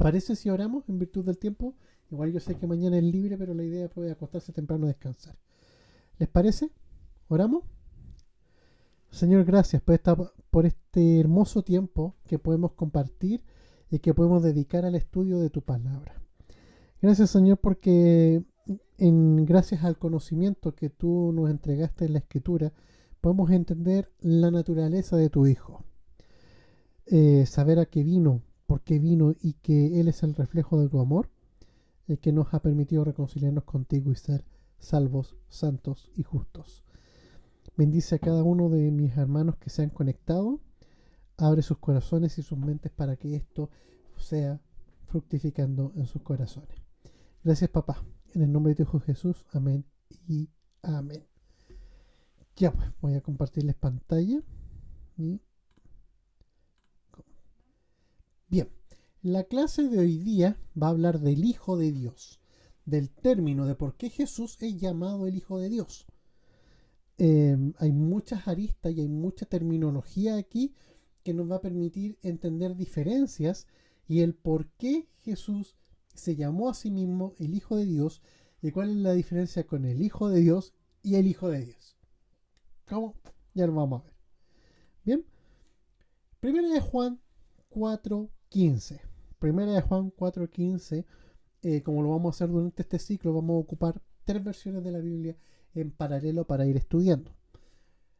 parece si oramos en virtud del tiempo? Igual yo sé que mañana es libre, pero la idea es acostarse temprano a descansar. ¿Les parece? ¿Oramos? Señor, gracias por este hermoso tiempo que podemos compartir y que podemos dedicar al estudio de tu palabra. Gracias, Señor, porque gracias al conocimiento que tú nos entregaste en la Escritura, podemos entender la naturaleza de tu Hijo. Saber a qué vino, por qué vino y que Él es el reflejo de tu amor, el que nos ha permitido reconciliarnos contigo y ser salvos, santos y justos. Bendice a cada uno de mis hermanos que se han conectado. Abre sus corazones y sus mentes para que esto sea fructificando en sus corazones. Gracias, papá. En el nombre de tu Hijo Jesús. Amén y amén. Ya pues, voy a compartirles pantalla. Bien, la clase de hoy día va a hablar del Hijo de Dios, del término de por qué Jesús es llamado el Hijo de Dios. Hay muchas aristas y hay mucha terminología aquí que nos va a permitir entender diferencias y el por qué Jesús se llamó a sí mismo el Hijo de Dios y cuál es la diferencia con el Hijo de Dios y el Hijo de Dios. ¿Cómo? Ya lo vamos a ver. Bien. Primera de Juan 4:15. Primera de Juan 4:15. Como lo vamos a hacer durante este ciclo, vamos a ocupar 3 versiones de la Biblia en paralelo para ir estudiando.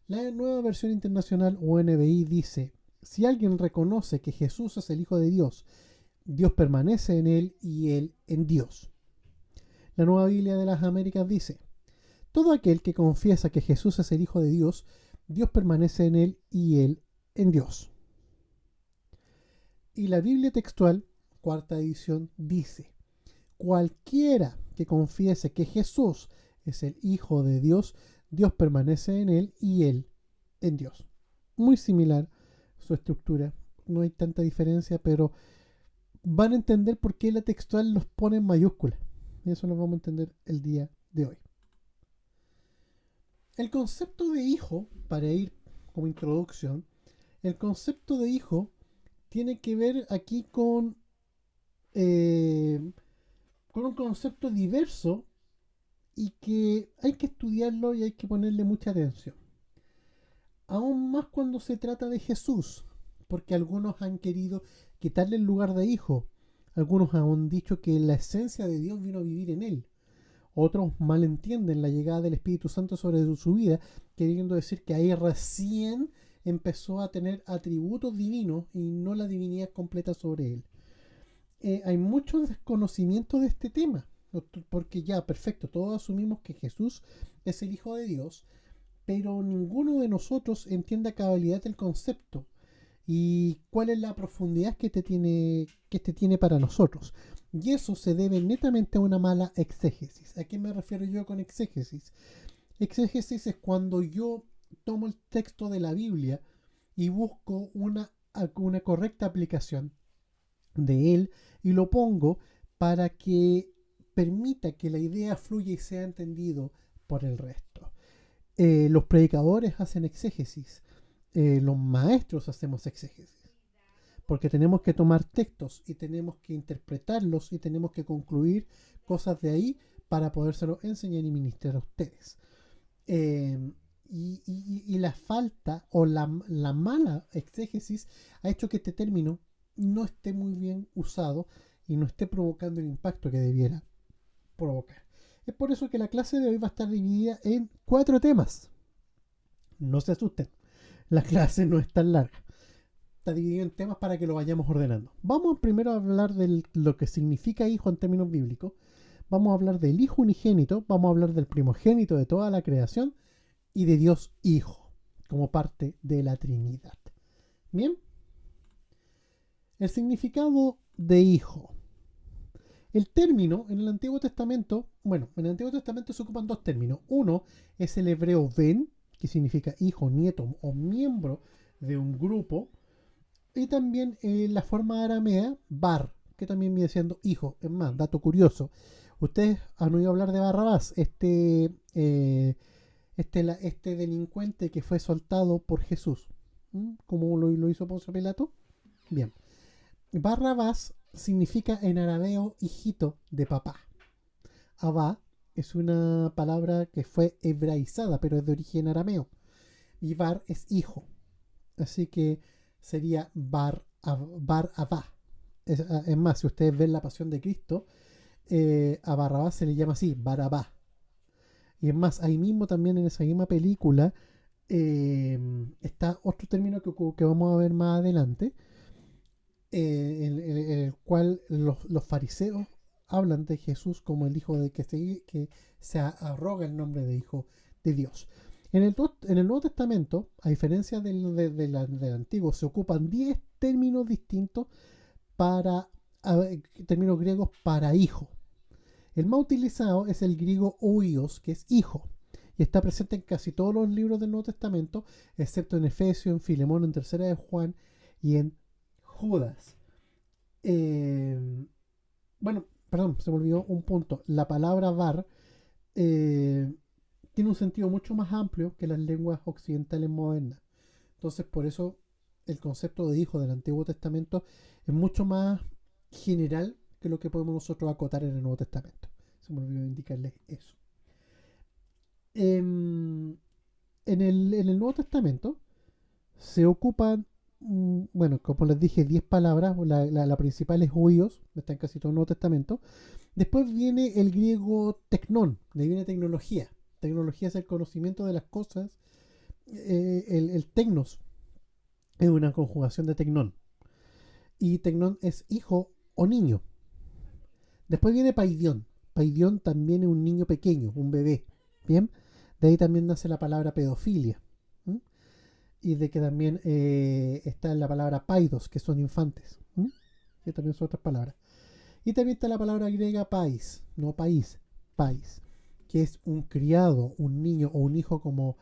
La nueva versión internacional o NBI dice: si alguien reconoce que Jesús es el Hijo de Dios, Dios permanece en él y él en Dios. La nueva Biblia de las Américas dice: todo aquel que confiesa que Jesús es el Hijo de Dios, Dios permanece en él y él en Dios. Y la Biblia textual, cuarta edición, dice: cualquiera que confiese que Jesús es el Hijo de Dios, Dios permanece en él y él en Dios. Muy similar su estructura, no hay tanta diferencia, pero van a entender por qué la textual los pone en mayúsculas. Eso lo vamos a entender el día de hoy. El concepto de hijo, para ir como introducción, el concepto de hijo tiene que ver aquí con un concepto diverso y que hay que estudiarlo y hay que ponerle mucha atención. Aún más cuando se trata de Jesús, porque algunos han querido quitarle el lugar de hijo. Algunos han dicho que la esencia de Dios vino a vivir en él. Otros malentienden la llegada del Espíritu Santo sobre su vida, queriendo decir que ahí recién empezó a tener atributos divinos y no la divinidad completa sobre él. Hay mucho desconocimiento de este tema, porque ya, perfecto, todos asumimos que Jesús es el Hijo de Dios, pero ninguno de nosotros entiende a cabalidad el concepto y cuál es la profundidad que este tiene para nosotros. Y eso se debe netamente a una mala exégesis. ¿A qué me refiero yo con exégesis? Exégesis es cuando yo tomo el texto de la Biblia y busco una correcta aplicación de él y lo pongo para que permita que la idea fluya y sea entendido por el resto. Los predicadores hacen exégesis, los maestros hacemos exégesis, porque tenemos que tomar textos y tenemos que interpretarlos y tenemos que concluir cosas de ahí para podérselo enseñar y ministrar a ustedes. Y la falta o la mala exégesis ha hecho que este término no esté muy bien usado y no esté provocando el impacto que debiera provocar. Es por eso que la clase de hoy va a estar dividida en 4 temas. No se asusten, la clase no es tan larga. Está dividido en temas para que lo vayamos ordenando. Vamos primero a hablar de lo que significa hijo en términos bíblicos. Vamos a hablar del hijo unigénito, vamos a hablar del primogénito de toda la creación y de Dios Hijo como parte de la Trinidad. Bien, el significado de hijo. El término en el Antiguo Testamento, en el Antiguo Testamento se ocupan 2 términos. Uno es el hebreo ben, que significa hijo, nieto o miembro de un grupo. Y también la forma aramea, bar, que también viene siendo hijo. Es más, dato curioso. Ustedes han oído hablar de Barrabás, este delincuente que fue soltado por Jesús. ¿Cómo lo hizo Poncio Pilato? Bien. Barrabás significa en arameo hijito de papá. Abba es una palabra que fue hebraizada, pero es de origen arameo. Y bar es hijo. Así que sería bar Abba. Es más, si ustedes ven la pasión de Cristo, a Barrabás se le llama así, Barabá. Y es más, ahí mismo también en esa misma película está otro término que vamos a ver más adelante, en el cual los fariseos hablan de Jesús como el hijo de que se arroga el nombre de hijo de Dios. En el Nuevo Testamento, a diferencia del Antiguo, se ocupan 10 términos distintos para términos griegos para hijo. El más utilizado es el griego oios, que es hijo, y está presente en casi todos los libros del Nuevo Testamento, excepto en Efesios, en Filemón, en Tercera de Juan y en Judas. Eh, bueno, perdón, se me olvidó un punto. La palabra var eh, tiene un sentido mucho más amplio que las lenguas occidentales modernas. Entonces, por eso el concepto de hijo del Antiguo Testamento es mucho más general que lo que podemos nosotros acotar en el Nuevo Testamento. Se me olvidó indicarles eso. En el Nuevo Testamento se ocupan, bueno, como les dije, 10 palabras. La principal es huios, está en casi todo el Nuevo Testamento. Después viene el griego tecnón, de ahí viene tecnología. Tecnología es el conocimiento de las cosas. El tecnos es una conjugación de tecnón. Y tecnón es hijo o niño. Después viene paidión. Paidión también es un niño pequeño, un bebé. Bien, de ahí también nace la palabra pedofilia. ¿M? Y de que también está la palabra paidos, que son infantes. ¿M? Que también son otras palabras. Y también está la palabra griega pais, no país, pais, que es un criado, un niño o un hijo, como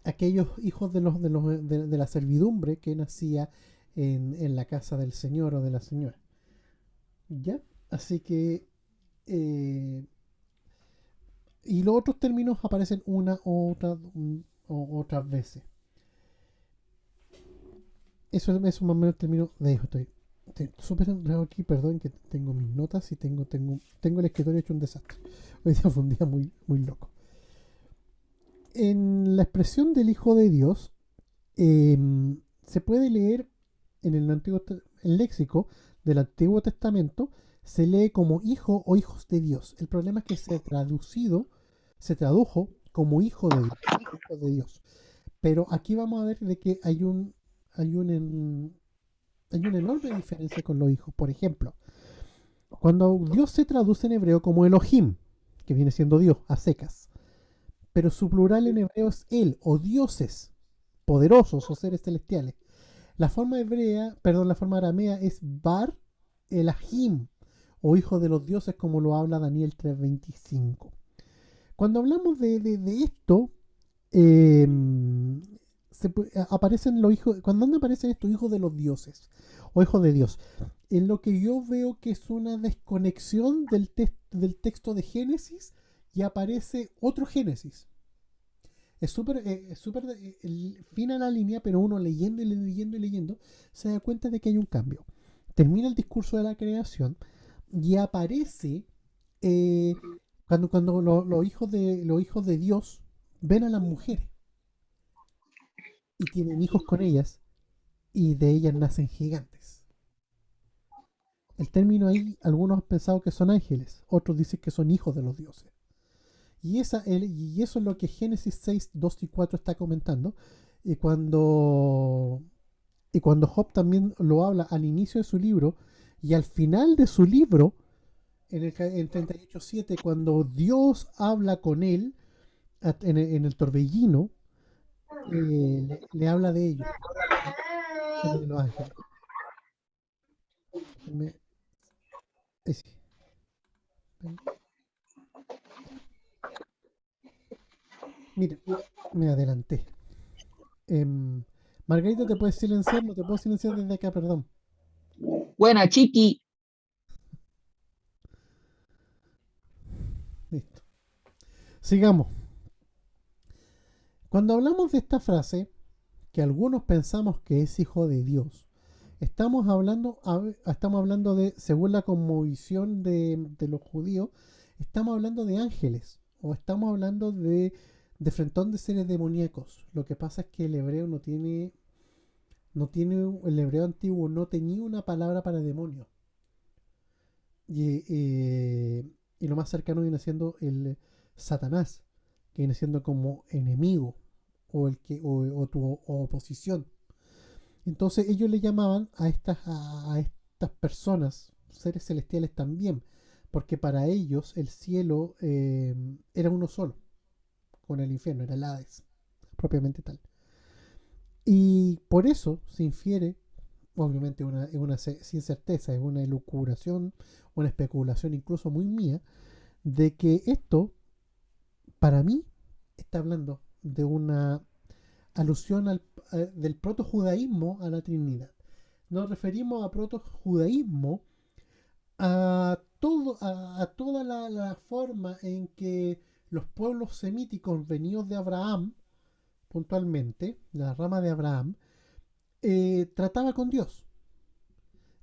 aquellos hijos de la servidumbre que nacía en la casa del señor o de la señora. ¿Ya? Así que eh, y los otros términos aparecen una o otras veces. Eso más o menos el término de eso. Estoy súper enredado aquí, perdón, que tengo mis notas y tengo el escritorio hecho un desastre. Hoy día fue un día muy, muy loco. En la expresión del Hijo de Dios, eh, se puede leer en el léxico del Antiguo Testamento, se lee como hijo o hijos de Dios. El problema es que se tradujo como hijo de Dios. Pero aquí vamos a ver de que hay un en- hay una enorme diferencia con los hijos. Por ejemplo, cuando Dios se traduce en hebreo como Elohim, que viene siendo Dios a secas, pero su plural en hebreo es el o dioses poderosos o seres celestiales. La forma aramea es Bar Elahim, o hijo de los dioses, como lo habla Daniel 3:25. Cuando hablamos de esto, eh, aparecen los hijos, cuando aparecen estos hijos de los dioses o hijos de Dios, en lo que yo veo que es una desconexión del texto de Génesis, y aparece otro Génesis. Es súper fina la línea, pero uno leyendo y leyendo y leyendo se da cuenta de que hay un cambio. Termina el discurso de la creación y aparece eh, cuando los hijos de Dios ven a las mujeres y tienen hijos con ellas, y de ellas nacen gigantes. El término ahí, algunos han pensado que son ángeles, otros dicen que son hijos de los dioses. Y eso es lo que Génesis 6, 2 y 4 está comentando. Y cuando Job también lo habla al inicio de su libro y al final de su libro, en 38:7, cuando Dios habla con él en el torbellino, le habla de ellos, habla de los ángeles. Me, sí, mira, me adelanté. Em, Margarita, ¿te puedes silenciar? No te puedo silenciar desde acá, perdón. Buena, chiqui. Listo. Sigamos. Cuando hablamos de esta frase, que algunos pensamos que es hijo de Dios, Estamos hablando de, según la cosmovisión de los judíos, estamos hablando de ángeles, o estamos hablando de frentón de seres demoníacos. Lo que pasa es que el hebreo el hebreo antiguo no tenía una palabra para demonio. Y lo más cercano viene siendo el Satanás, que viene siendo como enemigo, o tu oposición. Entonces ellos le llamaban a estas personas, seres celestiales también, porque para ellos el cielo era uno solo, con el infierno, era el Hades, propiamente tal. Y por eso se infiere, obviamente sin certeza, es una elucubración, una especulación incluso muy mía, de que esto, para mí, está hablando de una alusión del protojudaísmo a la Trinidad. Nos referimos a protojudaísmo a toda la forma en que los pueblos semíticos venidos de Abraham, puntualmente, la rama de Abraham, trataba con Dios.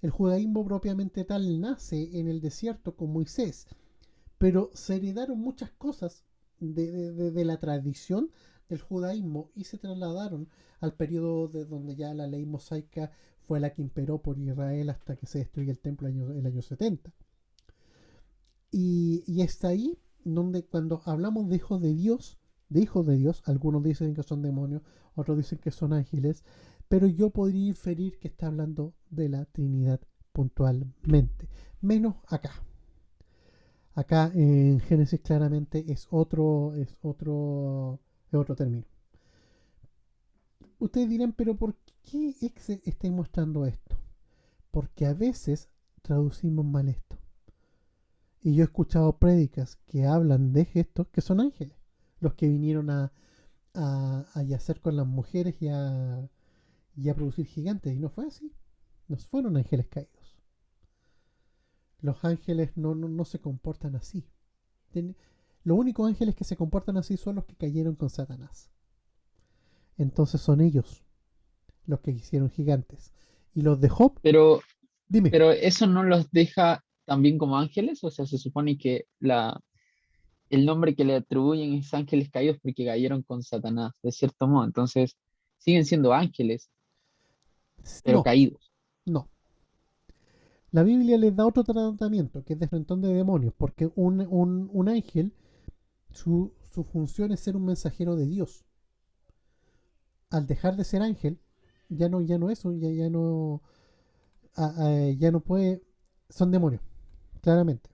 El judaísmo propiamente tal nace en el desierto con Moisés, pero se heredaron muchas cosas de la tradición del judaísmo y se trasladaron al periodo de donde ya la ley mosaica fue la que imperó por Israel hasta que se destruye el templo el año 70. Y está ahí donde cuando hablamos de hijos de Dios, algunos dicen que son demonios, otros dicen que son ángeles, pero yo podría inferir que está hablando de la Trinidad puntualmente, menos acá. Acá en Génesis claramente es otro término. Ustedes dirán, pero ¿por qué estáis mostrando esto? Porque a veces traducimos mal esto. Y yo he escuchado prédicas que hablan de gestos que son ángeles, los que vinieron a yacer con las mujeres y a producir gigantes. Y no fue así. No fueron ángeles caídos. Los ángeles no se comportan así. Los únicos ángeles que se comportan así son los que cayeron con Satanás. Entonces son ellos los que hicieron gigantes. Y los de Job, Pero, dime, pero eso no los deja también como ángeles, o sea, se supone que el nombre que le atribuyen es ángeles caídos porque cayeron con Satanás, de cierto modo. Entonces, siguen siendo ángeles, pero no, caídos. no. La Biblia les da otro tratamiento, que es de frentón de demonios, porque un ángel, su función es ser un mensajero de Dios. Al dejar de ser ángel, ya no eso, ya no puede, son demonios, claramente.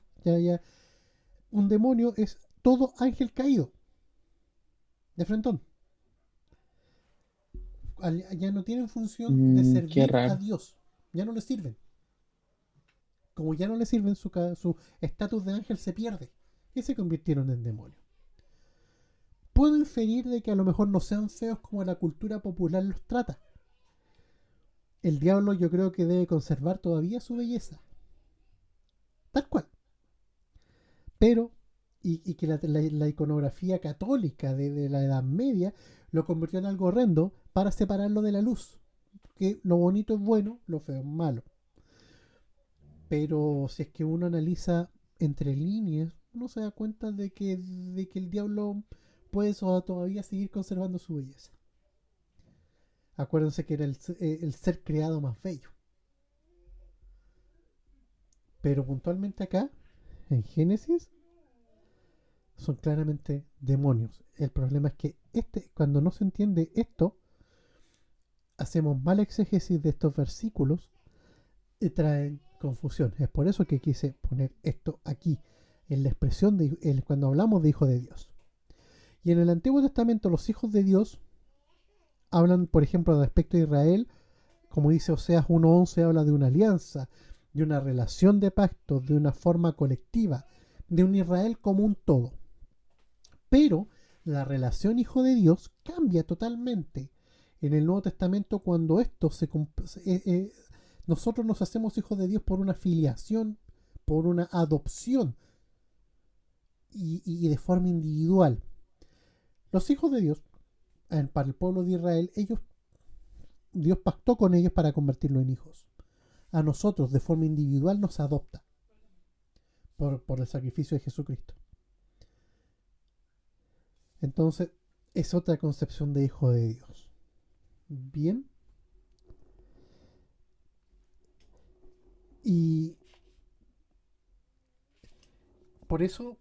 Un demonio es todo ángel caído, de frentón. Ya no tienen función de Qué servir a raro. Dios, ya no le sirven. Como ya no le sirven, su estatus de ángel se pierde y se convirtieron en demonios. Puedo inferir de que a lo mejor no sean feos como la cultura popular los trata. El diablo yo creo que debe conservar todavía su belleza, tal cual. Pero, y que la iconografía católica de la Edad Media lo convirtió en algo horrendo para separarlo de la luz. Que lo bonito es bueno, lo feo es malo. Pero si es que uno analiza entre líneas, uno se da cuenta de que el diablo puede todavía seguir conservando su belleza. Acuérdense que era el ser creado más bello. Pero puntualmente acá, en Génesis, son claramente demonios. El problema es que cuando no se entiende esto, hacemos mal exégesis de estos versículos y traen confusión. Es por eso que quise poner esto aquí, en la expresión cuando hablamos de hijo de Dios. Y en el Antiguo Testamento los hijos de Dios hablan, por ejemplo, respecto a Israel, como dice Oseas 1:11, habla de una alianza, de una relación de pacto, de una forma colectiva, de un Israel como un todo. Pero la relación hijo de Dios cambia totalmente en el Nuevo Testamento cuando nosotros nos hacemos hijos de Dios por una filiación, por una adopción y de forma individual. Los hijos de Dios, para el pueblo de Israel, Dios pactó con ellos para convertirlos en hijos. a nosotros de forma individual nos adopta por el sacrificio de Jesucristo. Entonces, es otra concepción de hijo de Dios. Bien. Y por eso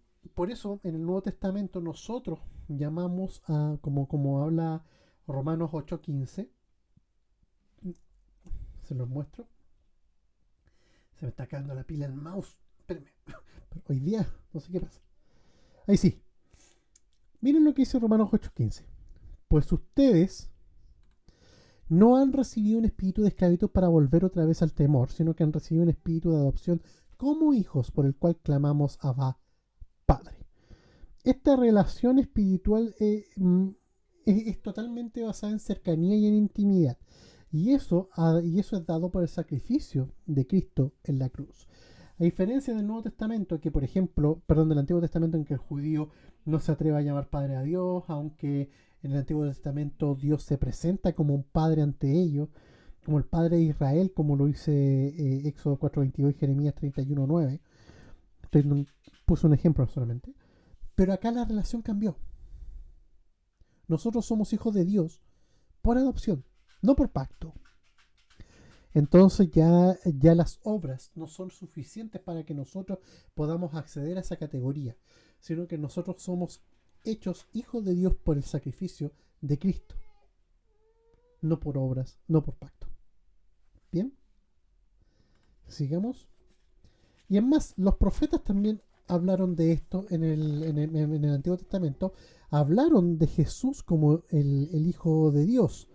en el Nuevo Testamento nosotros llamamos a, como habla Romanos 8:15, se los muestro. Se me está cagando la pila el mouse. Espérenme. Pero hoy día, no sé qué pasa. Ahí sí. Miren lo que dice Romanos 8:15. Pues ustedes no han recibido un espíritu de esclavitud para volver otra vez al temor, sino que han recibido un espíritu de adopción como hijos, por el cual clamamos Abba, Padre. Esta relación espiritual es totalmente basada en cercanía y en intimidad. Y eso es dado por el sacrificio de Cristo en la cruz. A diferencia del Nuevo Testamento, que por ejemplo, del Antiguo Testamento, en que el judío no se atreve a llamar Padre a Dios, aunque en el Antiguo Testamento Dios se presenta como un Padre ante ellos, como el Padre de Israel, como lo dice Éxodo 4:22 y Jeremías 31:9. Puse un ejemplo solamente. Pero acá la relación cambió. Nosotros somos hijos de Dios por adopción, no por pacto. Entonces ya las obras no son suficientes para que nosotros podamos acceder a esa categoría, sino que nosotros somos hechos hijos de Dios por el sacrificio de Cristo, no por obras, no por pacto. Bien, sigamos. Y es más, los profetas también hablaron de esto en el Antiguo Testamento, hablaron de Jesús como el Hijo de Dios.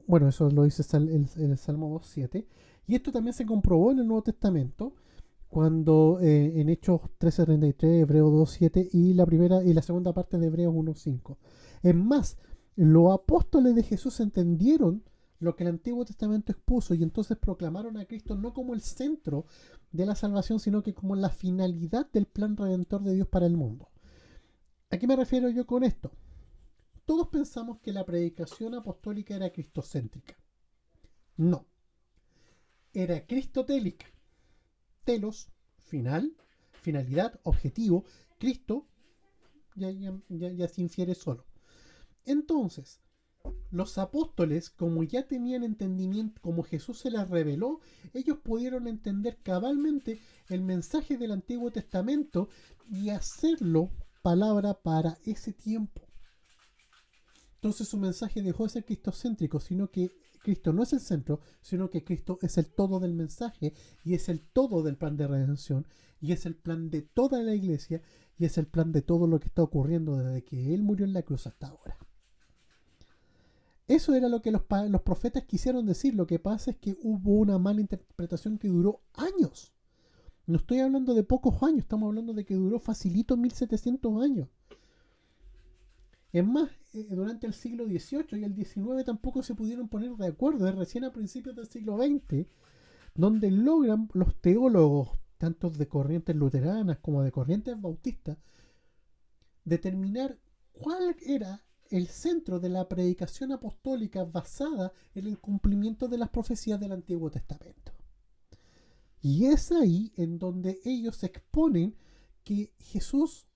Bueno, eso lo dice el Salmo 2:7. Y esto también se comprobó en el Nuevo Testamento, cuando en Hechos 13:33, Hebreos 2:7 y la segunda parte de Hebreos 1:5. Es más, los apóstoles de Jesús entendieron lo que el Antiguo Testamento expuso y entonces proclamaron a Cristo no como el centro de la salvación, sino que como la finalidad del plan redentor de Dios para el mundo. ¿A qué me refiero yo con esto? Todos pensamos que la predicación apostólica era cristocéntrica. No. Era cristotélica. Telos, finalidad, objetivo. Cristo, ya se infiere solo. Entonces, los apóstoles, como ya tenían entendimiento, como Jesús se les reveló, ellos pudieron entender cabalmente el mensaje del Antiguo Testamento y hacerlo palabra para ese tiempo. Entonces su mensaje dejó de ser cristocéntrico, sino que Cristo no es el centro, sino que Cristo es el todo del mensaje y es el todo del plan de redención y es el plan de toda la iglesia y es el plan de todo lo que está ocurriendo desde que Él murió en la cruz hasta ahora. Eso era lo que los profetas quisieron decir. Lo que pasa es que hubo una mala interpretación que duró años. No estoy hablando de pocos años, estamos hablando de que duró facilito 1700 años. Es más, durante el siglo XVIII y el XIX tampoco se pudieron poner de acuerdo. Es recién a principios del siglo XX donde logran los teólogos, tanto de corrientes luteranas como de corrientes bautistas, determinar cuál era el centro de la predicación apostólica basada en el cumplimiento de las profecías del Antiguo Testamento. Y es ahí en donde ellos exponen que Jesús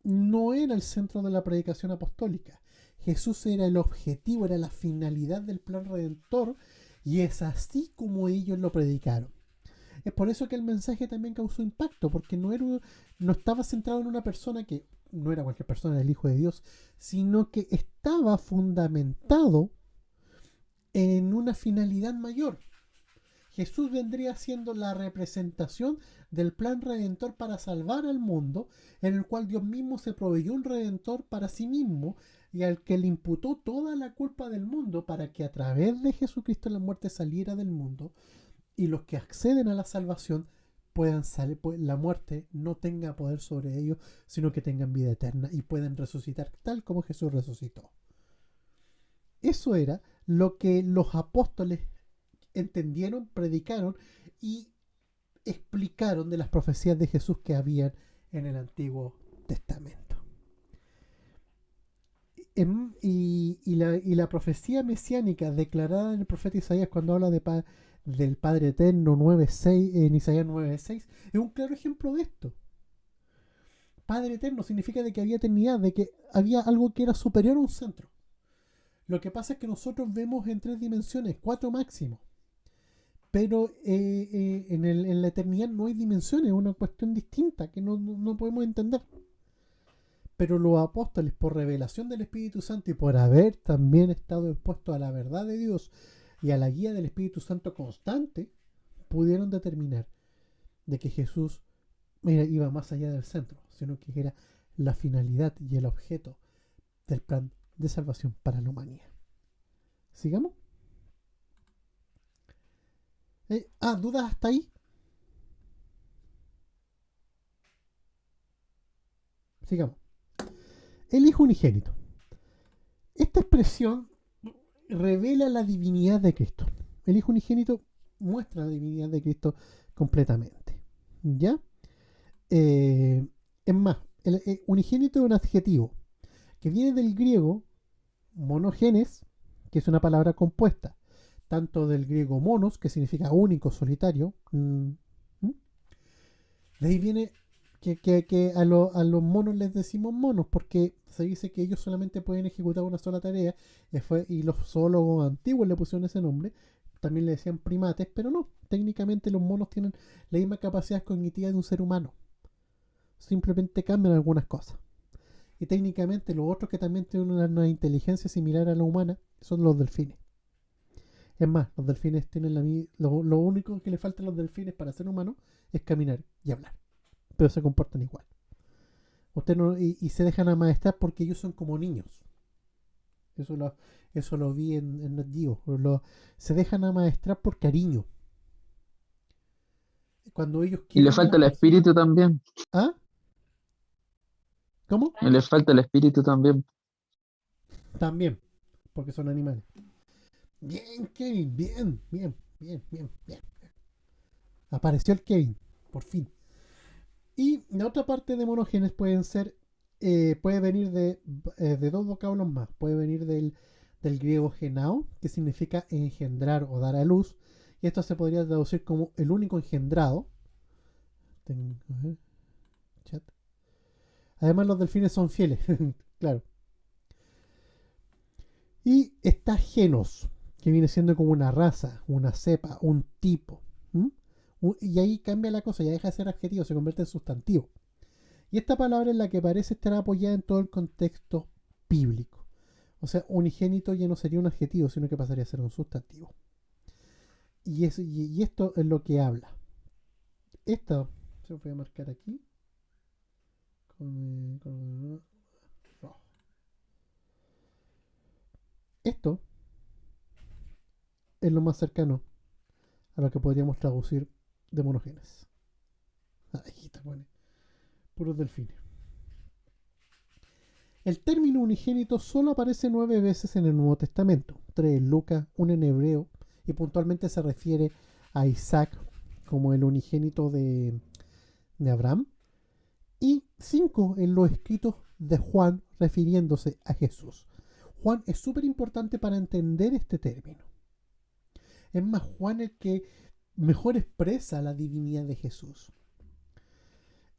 no era el centro de la predicación apostólica. Jesús era el objetivo, era la finalidad del plan redentor, y es así como ellos lo predicaron. Es por eso que el mensaje también causó impacto, porque no estaba centrado en una persona que no era cualquier persona, era el Hijo de Dios, sino que estaba fundamentado en una finalidad mayor. Jesús vendría siendo la representación del plan redentor para salvar al mundo, en el cual Dios mismo se proveyó un redentor para sí mismo y al que le imputó toda la culpa del mundo para que a través de Jesucristo la muerte saliera del mundo y los que acceden a la salvación puedan salir, la muerte no tenga poder sobre ellos, sino que tengan vida eterna y puedan resucitar tal como Jesús resucitó. Eso era lo que los apóstoles entendieron, predicaron y explicaron de las profecías de Jesús que habían en el Antiguo Testamento. Y la profecía mesiánica declarada en el profeta Isaías cuando habla del Padre Eterno 9.6, en Isaías 9.6, es un claro ejemplo de esto. Padre Eterno significa de que había eternidad, de que había algo que era superior a un centro. Lo que pasa es que nosotros vemos en 3 dimensiones, 4 máximo. Pero en la eternidad no hay dimensiones, es una cuestión distinta que no podemos entender. Pero los apóstoles, por revelación del Espíritu Santo y por haber también estado expuestos a la verdad de Dios y a la guía del Espíritu Santo constante, pudieron determinar de que Jesús iba más allá del centro, sino que era la finalidad y el objeto del plan de salvación para la humanidad. ¿Sigamos? ¿Dudas hasta ahí? Sigamos. El Hijo Unigénito. Esta expresión revela la divinidad de Cristo. El Hijo Unigénito muestra la divinidad de Cristo completamente. ¿Ya? Es más, el unigénito es un adjetivo que viene del griego monogenes, que es una palabra compuesta, tanto del griego monos, que significa único, solitario. De ahí viene que a los monos les decimos monos, porque se dice que ellos solamente pueden ejecutar una sola tarea, y los zoólogos antiguos le pusieron ese nombre. También le decían primates, pero no, técnicamente los monos tienen la misma capacidad cognitiva de un ser humano. Simplemente cambian algunas cosas. Y técnicamente los otros que también tienen una inteligencia similar a la humana son los delfines. Es más, los delfines tienen lo único que le falta a los delfines para ser humanos es caminar y hablar. Pero se comportan igual. Y se dejan amaestrar porque ellos son como niños. Eso lo vi en Nat Geo. Se dejan amaestrar por cariño. Cuando ellos Y le quieren a falta las el personas. espíritu también. ¿Ah? ¿Cómo? Y le falta el espíritu también. También, porque son animales. Bien, Kevin, bien, bien, bien, bien, bien. Apareció el Kevin, por fin. Y la otra parte de monogenes puede venir de 2 vocablos más. Puede venir del griego genao, que significa engendrar o dar a luz. Y esto se podría traducir como el único engendrado. Chat. Además, los delfines son fieles, claro. Y está genos, que viene siendo como una raza, una cepa, un tipo. ¿Mm? Y ahí cambia la cosa, ya deja de ser adjetivo, se convierte en sustantivo. Y esta palabra es la que parece estar apoyada en todo el contexto bíblico. O sea, unigénito ya no sería un adjetivo, sino que pasaría a ser un sustantivo. Y esto es lo que habla. Esto se voy a marcar aquí. Rojo. Esto es lo más cercano a lo que podríamos traducir de monogenes. Ahí está, pone. Puros delfines. El término unigénito solo aparece 9 veces en el Nuevo Testamento, 3 en Lucas, 1 en Hebreo, y puntualmente se refiere a Isaac como el unigénito de Abraham, y 5 en los escritos de Juan refiriéndose a Jesús. Juan es súper importante para entender este término. Es más, Juan el que mejor expresa la divinidad de Jesús.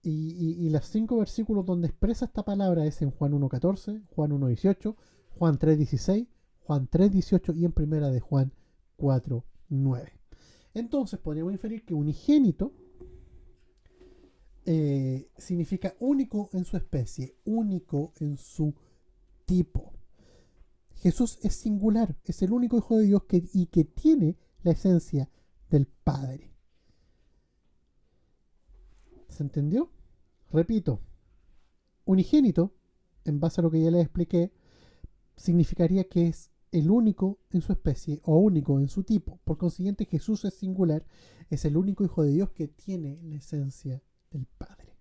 Y los 5 versículos donde expresa esta palabra es en Juan 1.14, Juan 1.18, Juan 3.16, Juan 3.18 y en primera de Juan 4.9. Entonces podríamos inferir que unigénito significa único en su especie, único en su tipo. Jesús es singular, es el único Hijo de Dios y que tiene la esencia del Padre. ¿Se entendió? Repito, unigénito, en base a lo que ya les expliqué, significaría que es el único en su especie o único en su tipo. Por consiguiente, Jesús es singular, es el único Hijo de Dios que tiene la esencia del Padre.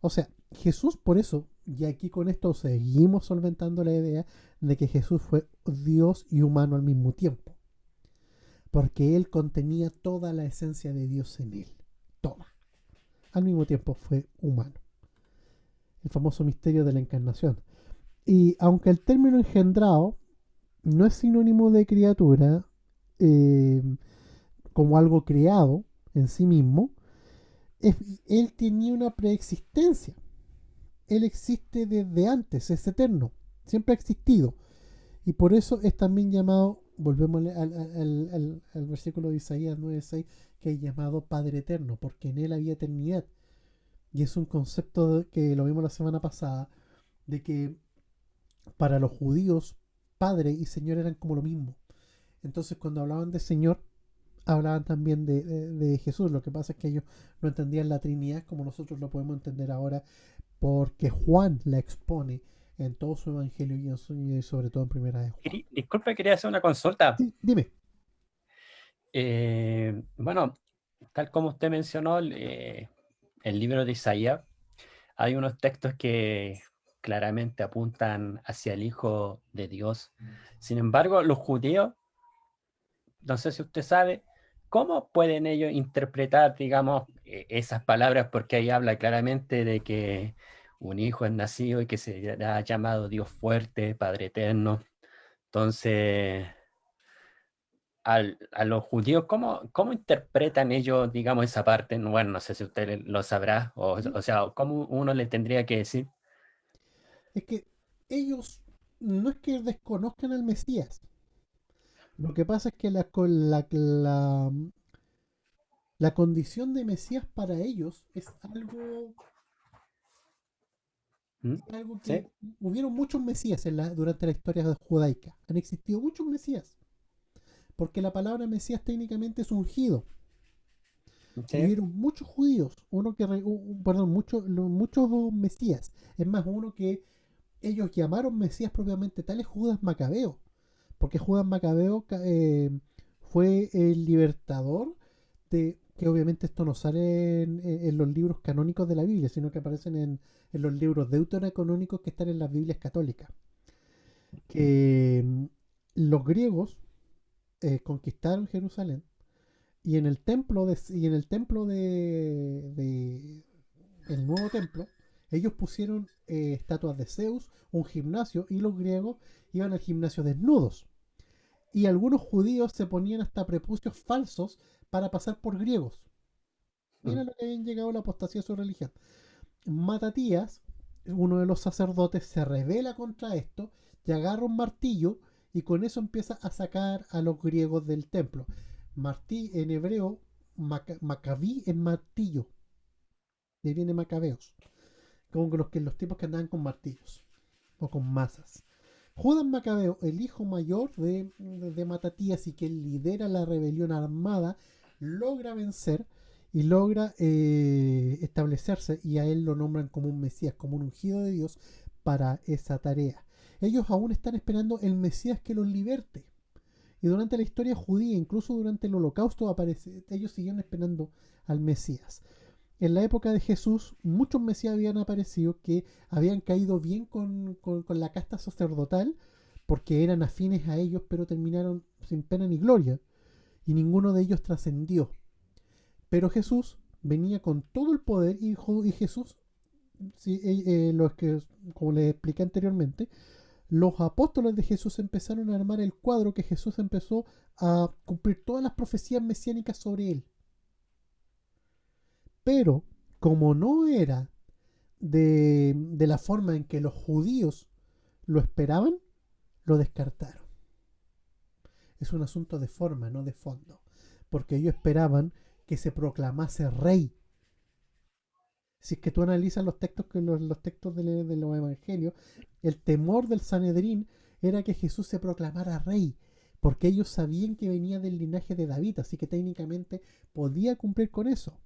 O sea, Jesús, por eso, y aquí con esto seguimos solventando la idea de que Jesús fue Dios y humano al mismo tiempo. Porque Él contenía toda la esencia de Dios en Él. Toda. Al mismo tiempo fue humano. El famoso misterio de la encarnación. Y aunque el término engendrado no es sinónimo de criatura, eh, como algo creado en sí mismo, es- él tenía una preexistencia. Él existe desde antes, es eterno, siempre ha existido. Y por eso es también llamado, volvemos al versículo de Isaías 9:6, que es llamado Padre Eterno, porque en él había eternidad. Y es un concepto que lo vimos la semana pasada, de que para los judíos, Padre y Señor eran como lo mismo. Entonces cuando hablaban de Señor, hablaban también de Jesús. Lo que pasa es que ellos no entendían la Trinidad como nosotros lo podemos entender ahora, porque Juan la expone en todo su evangelio y sobre todo en primera de Juan. Disculpe, quería hacer una consulta. Sí, dime. Bueno, tal como usted mencionó, el libro de Isaías, hay unos textos que claramente apuntan hacia el Hijo de Dios. Sin embargo, los judíos, no sé si usted sabe, ¿cómo pueden ellos interpretar, digamos, esas palabras? Porque ahí habla claramente de que un hijo es nacido y que será llamado Dios fuerte, Padre eterno. Entonces, a los judíos, ¿cómo interpretan ellos, digamos, esa parte? Bueno, no sé si usted lo sabrá, o sea, ¿cómo uno le tendría que decir? Es que ellos no es que desconozcan al Mesías. Lo que pasa es que la condición de Mesías para ellos ¿Mm? es algo ¿Sí? que hubieron muchos Mesías durante la historia judaica. Han existido muchos Mesías. Porque la palabra Mesías técnicamente es ungido. Y ¿Sí? hubieron muchos judíos, perdón, muchos Mesías. Es más, uno que ellos llamaron Mesías propiamente tal es Judas Macabeo. Porque Judas Macabeo fue el libertador que obviamente esto no sale en los libros canónicos de la Biblia, sino que aparecen en los libros deuterocanónicos que están en las Biblias católicas. Que los griegos conquistaron Jerusalén y en el templo el nuevo templo, ellos pusieron estatuas de Zeus, un gimnasio, y los griegos iban al gimnasio desnudos. Y algunos judíos se ponían hasta prepucios falsos para pasar por griegos. Mira Mm. lo que habían llegado a la apostasía de su religión. Matatías, uno de los sacerdotes, se rebela contra esto y agarra un martillo y con eso empieza a sacar a los griegos del templo. En hebreo, macabí es martillo, de ahí viene macabeos, como los tipos que andaban con martillos o con masas. Judas Macabeo, el hijo mayor de Matatías y que lidera la rebelión armada, logra vencer y logra establecerse y a él lo nombran como un Mesías, como un ungido de Dios para esa tarea. Ellos aún están esperando el Mesías que los liberte. Y durante la historia judía, incluso durante el holocausto, ellos siguieron esperando al Mesías. En la época de Jesús, muchos mesías habían aparecido que habían caído bien con la casta sacerdotal porque eran afines a ellos, pero terminaron sin pena ni gloria. Y ninguno de ellos trascendió. Pero Jesús venía con todo el poder y Jesús, sí, los que, como les expliqué anteriormente, los apóstoles de Jesús empezaron a armar el cuadro que Jesús empezó a cumplir todas las profecías mesiánicas sobre él. Pero, como no era de la forma en que los judíos lo esperaban, lo descartaron. Es un asunto de forma, no de fondo. Porque ellos esperaban que se proclamase rey. Si es que tú analizas los textos de los evangelios, el temor del Sanedrín era que Jesús se proclamara rey, porque ellos sabían que venía del linaje de David, así que técnicamente podía cumplir con eso.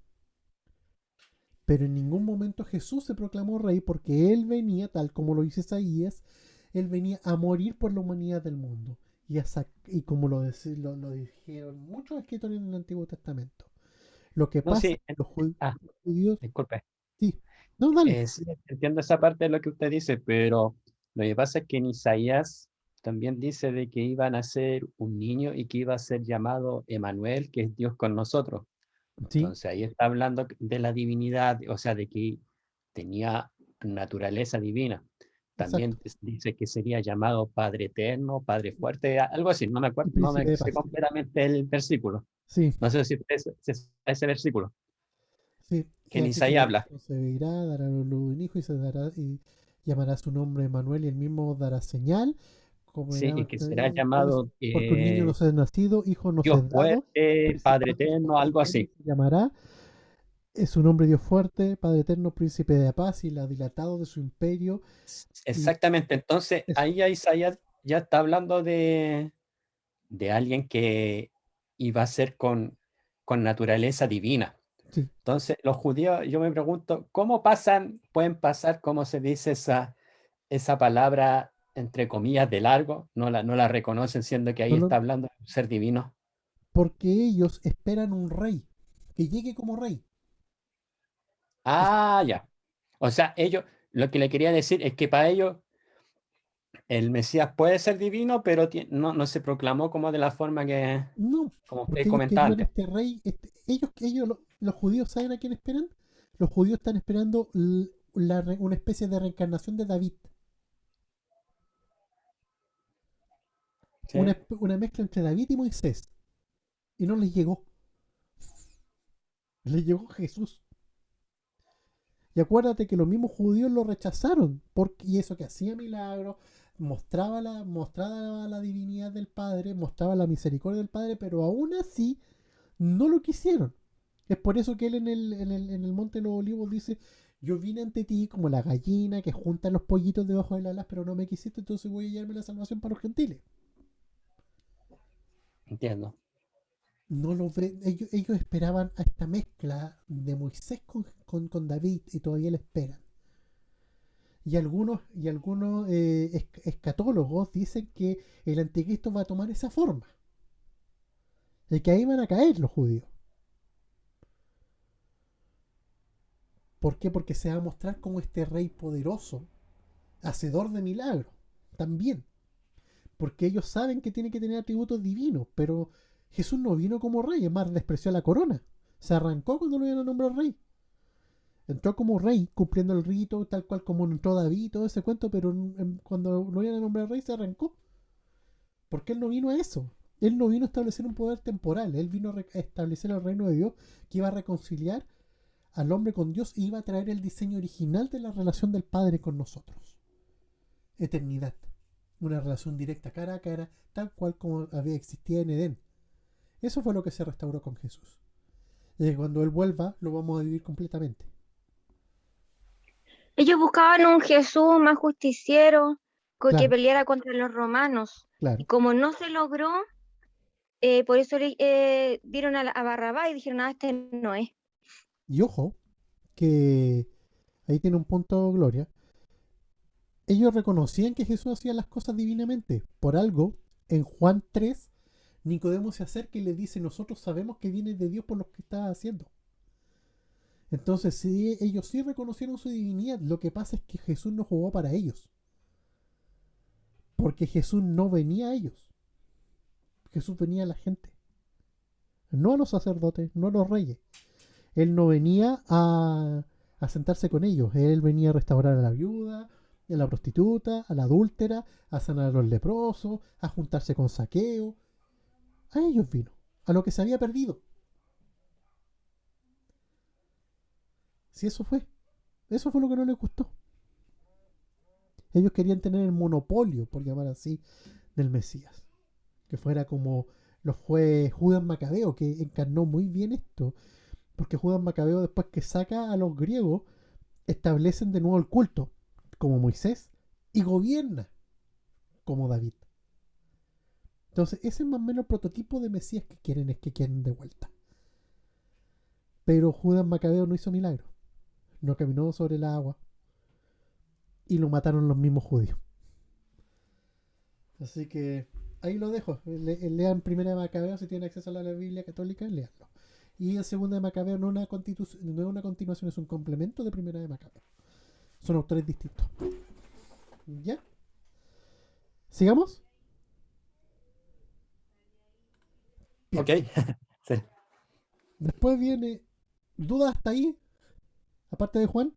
Pero en ningún momento Jesús se proclamó rey porque él venía, tal como lo dice Isaías, él venía a morir por la humanidad del mundo. Y como lo dijeron muchos escritores en el Antiguo Testamento. Lo que No, pasa sí. es que los judíos, Disculpe. sí, no, dale. Sí, entiendo esa parte de lo que usted dice, pero lo que pasa es que en Isaías también dice de que iba a nacer un niño y que iba a ser llamado Emanuel, que es Dios con nosotros. Sí, Entonces ahí está hablando de la divinidad, o sea, de que tenía naturaleza divina. también exacto. dice que sería llamado Padre Eterno, Padre Fuerte, algo así, no me Y acuerdo, no príncipe me de sé paz. completamente el versículo. Sí, No sé si ese versículo sí. que Y en así Isaías como habla. concebirá, dará a luz un hijo y llamará su nombre Manuel y el mismo dará señal, como Sí, era, que será ¿cómo es? llamado Porque un niño nos es nacido, hijo nos Dios es dado, fuerte, Padre principado Eterno, sobre su algo reino así. se llamará. Es su nombre Dios fuerte, Padre eterno, príncipe de paz y la dilatado de su imperio. Y Exactamente, entonces eso, ahí ya Isaías ya está hablando de alguien que iba a ser con naturaleza divina. sí. Entonces, los judíos, yo me pregunto, ¿cómo pueden pasar, cómo se dice esa palabra, entre comillas, de largo? No la reconocen, siendo que ahí No lo- está hablando de un ser divino. Porque ellos esperan un rey, que llegue como rey. Es- Ah, ya. O sea, ellos, lo que le quería decir es que para ellos el Mesías puede ser divino, pero no se proclamó como de la forma no, como usted porque ellos comentaba querían antes. este rey. Los judíos, ¿saben a quién esperan? Los judíos están esperando una especie de reencarnación de David. ¿Sí? Una mezcla entre David y Moisés. Y no les llegó. Les llegó Jesús. Y acuérdate que los mismos judíos lo rechazaron, porque, y eso que hacía milagros, mostraba la divinidad del Padre, mostraba la misericordia del Padre, pero aún así no lo quisieron. Es por eso que él en el Monte de los Olivos dice, yo vine ante ti como la gallina que junta los pollitos debajo del alas, pero no me quisiste, entonces voy a llevarme la salvación para los gentiles. Entiendo. No lo ve, ellos esperaban a esta mezcla de Moisés con David y todavía la esperan. Y algunos escatólogos dicen que el anticristo va a tomar esa forma. Y que ahí van a caer los judíos. ¿Por qué? Porque se va a mostrar como este rey poderoso, hacedor de milagros. También. Porque ellos saben que tiene que tener atributos divinos. Pero Jesús no vino como rey, es más, despreció la corona. Se arrancó cuando lo iban a nombrar rey. Entró como rey, cumpliendo el rito, tal cual como entró David y todo ese cuento, pero cuando lo iban a nombrar rey se arrancó. Porque él no vino a eso. Él no vino a establecer un poder temporal. Él vino a establecer el reino de Dios que iba a reconciliar al hombre con Dios y iba a traer el diseño original de la relación del Padre con nosotros. Eternidad. Una relación directa, cara a cara, tal cual como había existido en Edén. Eso fue lo que se restauró con Jesús. Y cuando Él vuelva, lo vamos a vivir completamente. Ellos buscaban un Jesús más justiciero que Claro, peleara contra los romanos. Y claro. como no se logró, por eso dieron a Barrabás y dijeron, este no es. Y ojo, que ahí tiene un punto Gloria. Ellos reconocían que Jesús hacía las cosas divinamente. Por algo, en Juan 3, Nicodemo se acerca y le dice, nosotros sabemos que viene de Dios por lo que está haciendo. Entonces, sí, ellos sí reconocieron su divinidad. Lo que pasa es que Jesús no jugó para ellos. Porque Jesús no venía a ellos. Jesús venía a la gente. No a los sacerdotes, no a los reyes. Él no venía a sentarse con ellos. Él venía a restaurar a la viuda, a la prostituta, a la adúltera, a sanar a los leprosos, a juntarse con Saqueo. A ellos vino. A lo que se había perdido. Si eso fue. Eso fue lo que no les gustó. Ellos querían tener el monopolio, por llamar así, del Mesías. Que fuera como lo fue Judas Macabeo, que encarnó muy bien esto. Porque Judas Macabeo, después que saca a los griegos, establecen de nuevo el culto, como Moisés, y gobierna como David. Entonces, ese es más o menos el prototipo de Mesías que quieren de vuelta. Pero Judas Macabeo no hizo milagro. No caminó sobre el agua. Y lo mataron los mismos judíos. Así que ahí lo dejo. Lean Primera de Macabeo si tienen acceso a la Biblia católica, leanlo. Y el Segunda de Macabeo no es una continuación, es un complemento de Primera de Macabeo. Son autores distintos. ¿Ya? ¿Sigamos? Bien. Ok. Sí. Después viene... ¿Dudas hasta ahí? Aparte de Juan.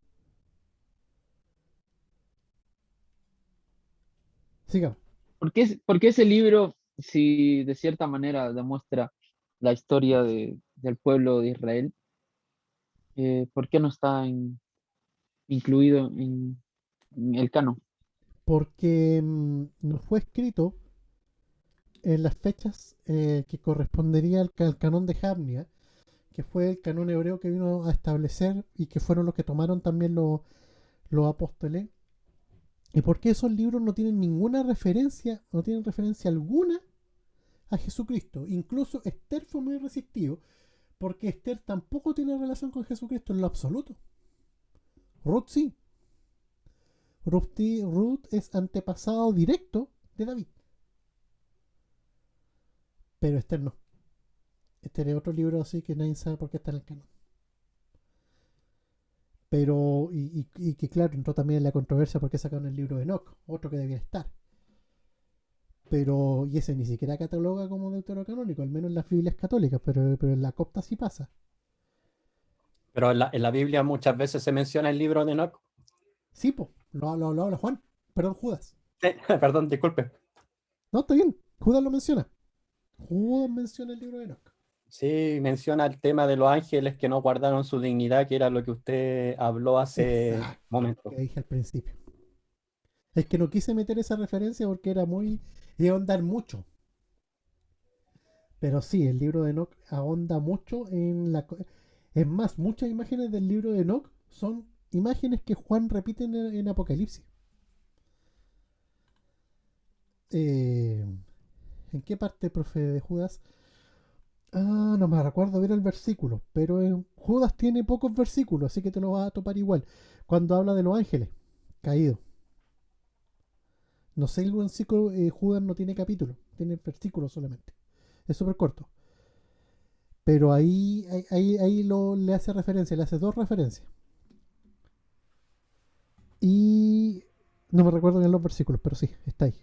Sigamos. ¿Por qué ese libro, si de cierta manera demuestra la historia del pueblo de Israel, por qué no está incluido en el canon? Porque no fue escrito en las fechas que correspondería al canón de Jamnia, que fue el canón hebreo que vino a establecer y que fueron los que tomaron también los apóstoles. Y porque esos libros no tienen ninguna referencia, no tienen referencia alguna a Jesucristo. Incluso Esther fue muy resistido, porque Esther tampoco tiene relación con Jesucristo en lo absoluto. Ruth sí. Ruth es antepasado directo de David. Pero Esther no. Esther es otro libro así que nadie sabe por qué está en el canon. Pero, y que claro, entró también en la controversia porque sacaron el libro de Enoch, otro que debía estar. Pero, y ese ni siquiera cataloga como deuterocanónico, al menos en las Biblias católicas, pero en la copta sí pasa. Pero en la Biblia muchas veces se menciona el libro de Enoch. Sí, po, lo habla Juan, perdón, Judas. Perdón, disculpe. No, está bien, Judas lo menciona. Judas menciona el libro de Enoch. Sí, menciona el tema de los ángeles que no guardaron su dignidad, que era lo que usted habló hace Exacto, momento. que dije al principio. Es que no quise meter esa referencia porque era muy... iba a ahondar mucho. Pero sí, el libro de Enoch ahonda mucho en la... Es más, muchas imágenes del libro de Enoch son imágenes que Juan repite en Apocalipsis. ¿En qué parte, profe de Judas? Ah, no me recuerdo bien el versículo, pero Judas tiene pocos versículos, así que te lo vas a topar igual. Cuando habla de los ángeles caídos. No sé, el versículo, Judas no tiene capítulo, tiene versículos solamente. Es súper corto. Pero ahí le hace referencia, le hace dos referencias. Y no me recuerdo bien los versículos, pero sí, está ahí.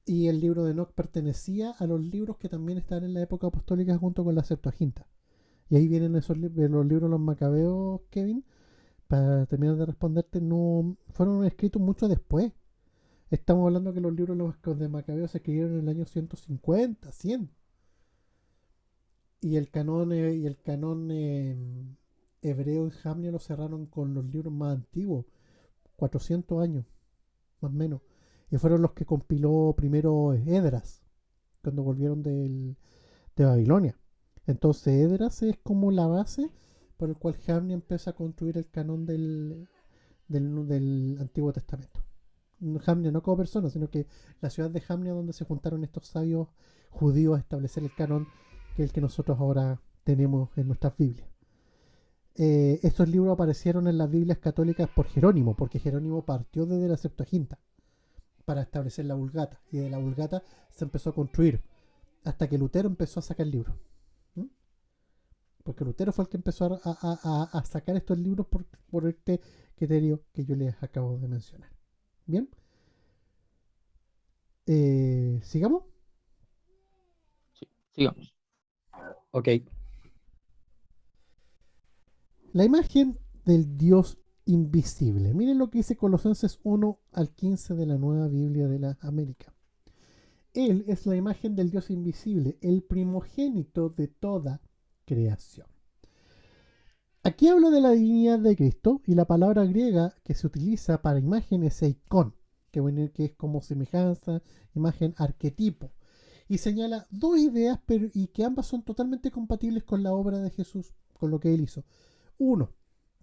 Y el libro de Enoch pertenecía a los libros que también estaban en la época apostólica junto con la Septuaginta. Y ahí vienen los libros de los Macabeos, Kevin. Para terminar de responderte, no fueron escritos mucho después. Estamos hablando que los libros de Macabeos se escribieron en el año 150, 100. Y el canon, hebreo y Jamnia lo cerraron con los libros más antiguos, 400 años, más o menos. Y fueron los que compiló primero Esdras, cuando volvieron de Babilonia. Entonces Esdras es como la base por el cual Jamnia empieza a construir el canon del Antiguo Testamento. Jamnia no como persona, sino que la ciudad de Jamnia donde se juntaron estos sabios judíos a establecer el canon que es el que nosotros ahora tenemos en nuestras Biblias. Estos libros aparecieron en las Biblias católicas por Jerónimo, porque Jerónimo partió desde la Septuaginta para establecer la Vulgata, y de la Vulgata se empezó a construir hasta que Lutero empezó a sacar libros. ¿Mm? Porque Lutero fue el que empezó a sacar estos libros por este criterio que yo les acabo de mencionar. Bien, sigamos. Sí, sigamos. Ok. La imagen del Dios invisible. Miren lo que dice Colosenses 1 al 15 de la Nueva Biblia de la América. Él es la imagen del Dios invisible, el primogénito de toda creación. Aquí habla de la divinidad de Cristo y la palabra griega que se utiliza para imagen es eikon, que es como semejanza, imagen, arquetipo. Y señala dos ideas y que ambas son totalmente compatibles con la obra de Jesús, con lo que él hizo. Uno,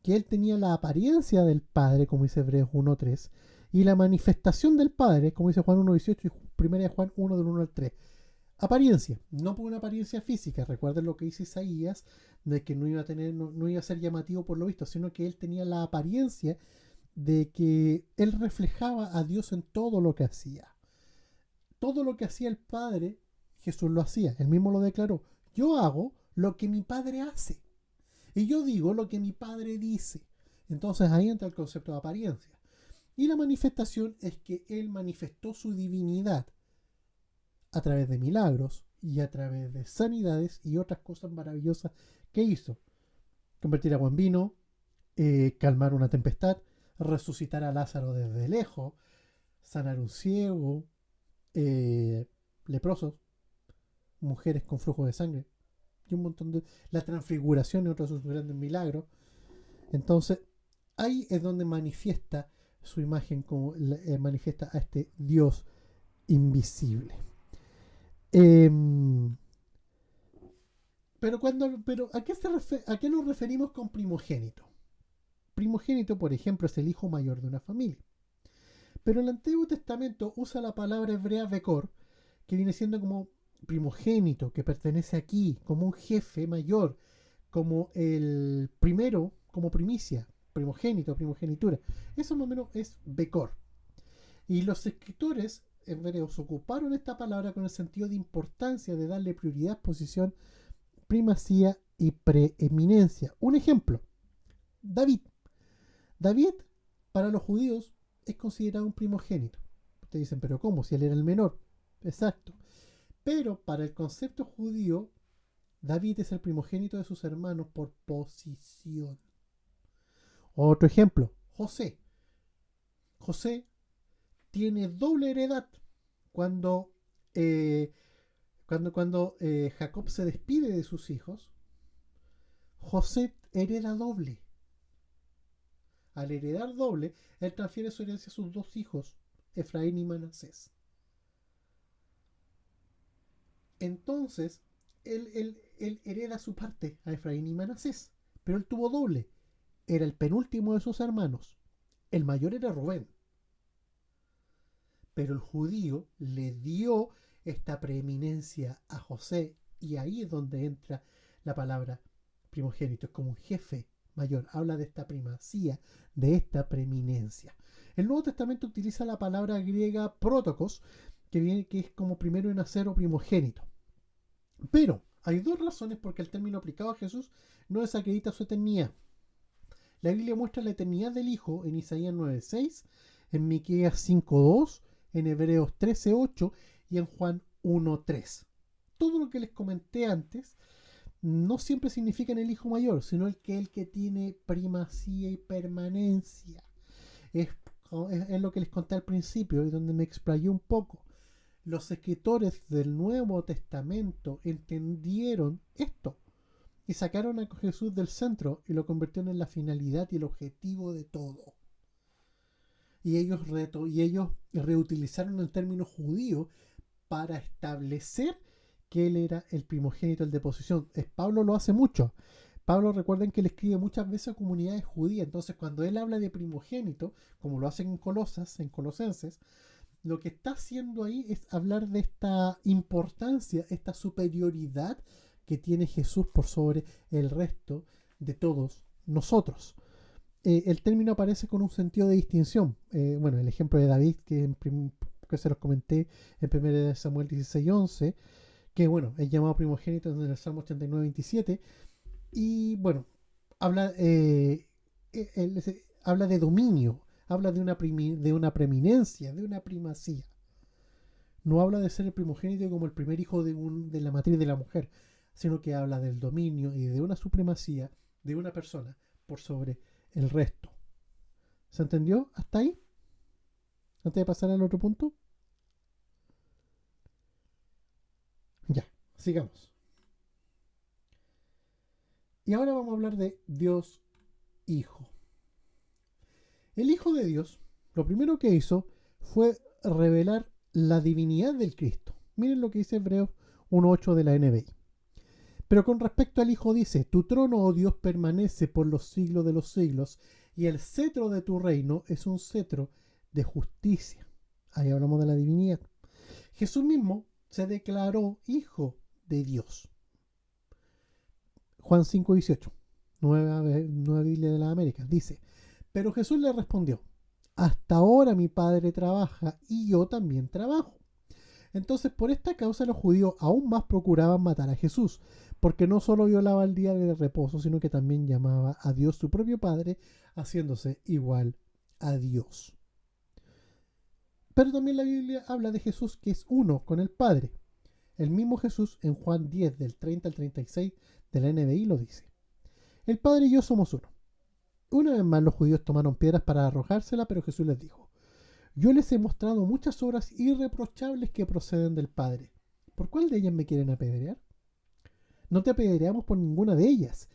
que él tenía la apariencia del Padre, como dice Hebreos 1.3, y la manifestación del Padre, como dice Juan 1.18 y 1 Juan 1 del 1 al 3. Apariencia, no por una apariencia física, recuerden lo que dice Isaías, de que no iba a ser llamativo por lo visto, sino que él tenía la apariencia de que él reflejaba a Dios en todo lo que hacía. Todo lo que hacía el Padre, Jesús lo hacía, él mismo lo declaró. Yo hago lo que mi Padre hace. Y yo digo lo que mi Padre dice. Entonces ahí entra el concepto de apariencia. Y la manifestación es que Él manifestó su divinidad a través de milagros y a través de sanidades y otras cosas maravillosas que hizo. Convertir agua en vino, calmar una tempestad, resucitar a Lázaro desde lejos, sanar un ciego, leprosos, mujeres con flujo de sangre y un montón de... La transfiguración es otro de sus grandes milagros. Entonces, ahí es donde manifiesta su imagen, como manifiesta a este Dios invisible. Pero ¿a qué nos referimos con primogénito? Primogénito, por ejemplo, es el hijo mayor de una familia. Pero el Antiguo Testamento usa la palabra hebrea Bekor, que viene siendo como primogénito, que pertenece aquí, como un jefe mayor, como el primero, como primicia, primogénito, primogenitura. Eso más o menos es Bekor. Y los escritores hebreos ocuparon esta palabra con el sentido de importancia, de darle prioridad, posición, primacía y preeminencia. Un ejemplo, David. David, para los judíos, es considerado un primogénito. Ustedes dicen, pero ¿cómo? Si él era el menor. Exacto. Pero para el concepto judío, David es el primogénito de sus hermanos por posición. Otro ejemplo, José. José tiene doble heredad. Cuando Jacob se despide de sus hijos, José hereda doble. Al heredar doble, él transfiere su herencia a sus dos hijos, Efraín y Manasés. Entonces, él hereda su parte a Efraín y Manasés, pero él tuvo doble. Era el penúltimo de sus hermanos. El mayor era Rubén. Pero el judío le dio esta preeminencia a José, y ahí es donde entra la palabra primogénito. Es como un jefe mayor, habla de esta primacía, de esta preeminencia. El Nuevo Testamento utiliza la palabra griega protokos, que es como primero en nacer o primogénito. Pero hay dos razones por qué el término aplicado a Jesús no desacredita su eternidad. La Biblia muestra la eternidad del Hijo en Isaías 9:6, en Miqueas 5:2, en Hebreos 13:8 y en Juan 1:3. Todo lo que les comenté antes no siempre significa en el hijo mayor, sino el que tiene primacía y permanencia. Es lo que les conté al principio y donde me explayé un poco. Los escritores del Nuevo Testamento entendieron esto y sacaron a Jesús del centro y lo convirtieron en la finalidad y el objetivo de todo. Y ellos reutilizaron el término judío para establecer que él era el primogénito, el de posesión. Pablo lo hace mucho. Pablo, recuerden que le escribe muchas veces a comunidades judías. Entonces, cuando él habla de primogénito, como lo hacen en Colosenses, lo que está haciendo ahí es hablar de esta importancia, esta superioridad que tiene Jesús por sobre el resto de todos nosotros. El término aparece con un sentido de distinción. Bueno, el ejemplo de David, que se los comenté en 1 Samuel 16:11, que bueno, es llamado primogénito en el Salmo 89:27, y bueno, habla de dominio, habla de una preeminencia, de una primacía. No habla de ser el primogénito como el primer hijo de la matriz de la mujer, sino que habla del dominio y de una supremacía de una persona por sobre el resto. ¿Se entendió hasta ahí? Antes de pasar al otro punto. Ya, sigamos. Y ahora vamos a hablar de Dios Hijo. El Hijo de Dios, lo primero que hizo fue revelar la divinidad del Cristo. Miren lo que dice Hebreos 1:8 de la NBI. Pero con respecto al Hijo dice, tu trono, oh Dios, permanece por los siglos de los siglos, y el cetro de tu reino es un cetro de justicia. Ahí hablamos de la divinidad. Jesús mismo se declaró Hijo de Dios. Juan 5:18, Nueva Biblia de las Américas, dice, pero Jesús le respondió, hasta ahora mi Padre trabaja y yo también trabajo. Entonces, por esta causa los judíos aún más procuraban matar a Jesús, porque no solo violaba el día de reposo, sino que también llamaba a Dios su propio Padre, haciéndose igual a Dios. Pero también la Biblia habla de Jesús que es uno con el Padre. El mismo Jesús en Juan 10, del 30 al 36 de la NBI lo dice. El Padre y yo somos uno. Una vez más los judíos tomaron piedras para arrojársela, pero Jesús les dijo, Yo les he mostrado muchas obras irreprochables que proceden del Padre. ¿Por cuál de ellas me quieren apedrear? No te apedreamos por ninguna de ellas.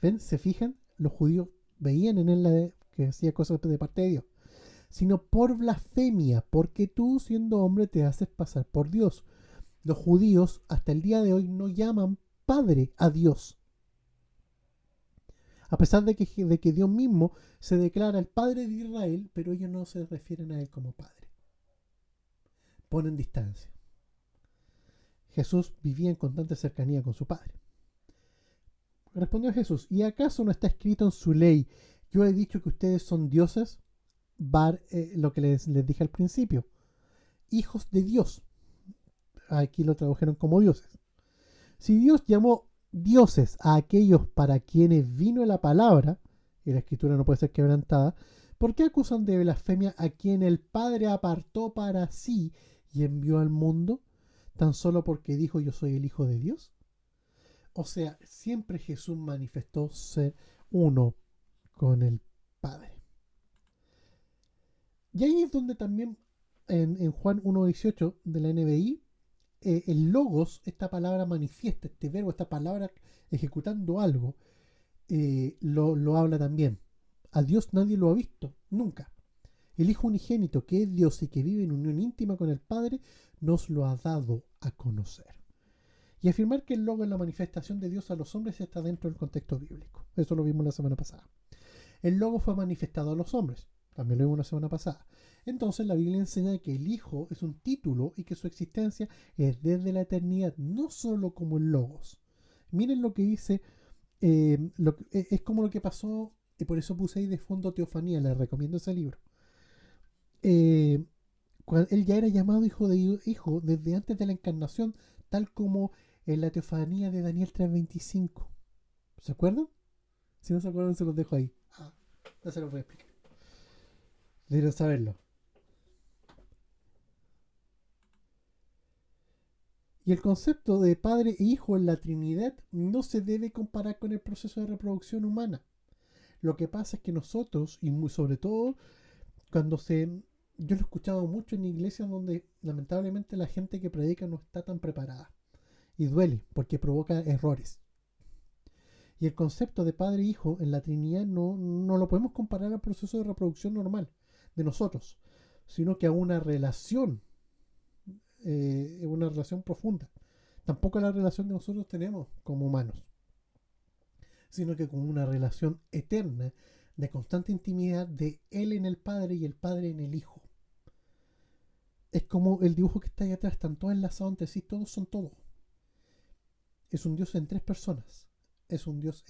¿Ven? ¿Se fijan? Los judíos veían en él que hacía cosas de parte de Dios. Sino por blasfemia, porque tú, siendo hombre, te haces pasar por Dios. Los judíos hasta el día de hoy no llaman Padre a Dios. A pesar de que Dios mismo se declara el Padre de Israel, pero ellos no se refieren a Él como Padre. Ponen distancia. Jesús vivía en constante cercanía con su Padre. Respondió Jesús: ¿y acaso no está escrito en su ley, yo he dicho que ustedes son dioses? Lo que les dije al principio, hijos de Dios. Aquí lo tradujeron como dioses. Si Dios llamó dioses a aquellos para quienes vino la palabra, y la escritura no puede ser quebrantada, ¿por qué acusan de blasfemia a quien el Padre apartó para sí y envió al mundo, tan solo porque dijo yo soy el Hijo de Dios? O sea, siempre Jesús manifestó ser uno con el Padre. Y ahí es donde también en Juan 1.18 de la NBI, el logos, esta palabra manifiesta, este verbo, esta palabra ejecutando algo, lo habla también. A Dios nadie lo ha visto, nunca. El Hijo unigénito, que es Dios y que vive en unión íntima con el Padre, nos lo ha dado a conocer. Y afirmar que el logo es la manifestación de Dios a los hombres está dentro del contexto bíblico. Eso lo vimos la semana pasada. El logo fue manifestado a los hombres. También lo vimos la semana pasada. Entonces la Biblia enseña que el Hijo es un título y que su existencia es desde la eternidad, no solo como el logos. Miren lo que dice, es como lo que pasó, y por eso puse ahí de fondo Teofanía, les recomiendo ese libro. Cuando él ya era llamado hijo desde antes de la encarnación, tal como en la Teofanía de Daniel 3.25. ¿Se acuerdan? Si no se acuerdan, se los dejo ahí. No se los voy a explicar. Deben saberlo. Y el concepto de padre e hijo en la Trinidad no se debe comparar con el proceso de reproducción humana. Lo que pasa es que nosotros, y muy sobre todo cuando yo lo he escuchado mucho en iglesias donde lamentablemente la gente que predica no está tan preparada. Y duele porque provoca errores. Y el concepto de padre e hijo en la Trinidad no lo podemos comparar al proceso de reproducción normal de nosotros, sino que a una relación profunda. Tampoco la relación que nosotros tenemos como humanos, sino que con una relación eterna de constante intimidad de Él en el Padre y el Padre en el Hijo. Es como el dibujo que está ahí atrás, están todos enlazados entre sí, todos son todos. Es un Dios en tres personas, es un Dios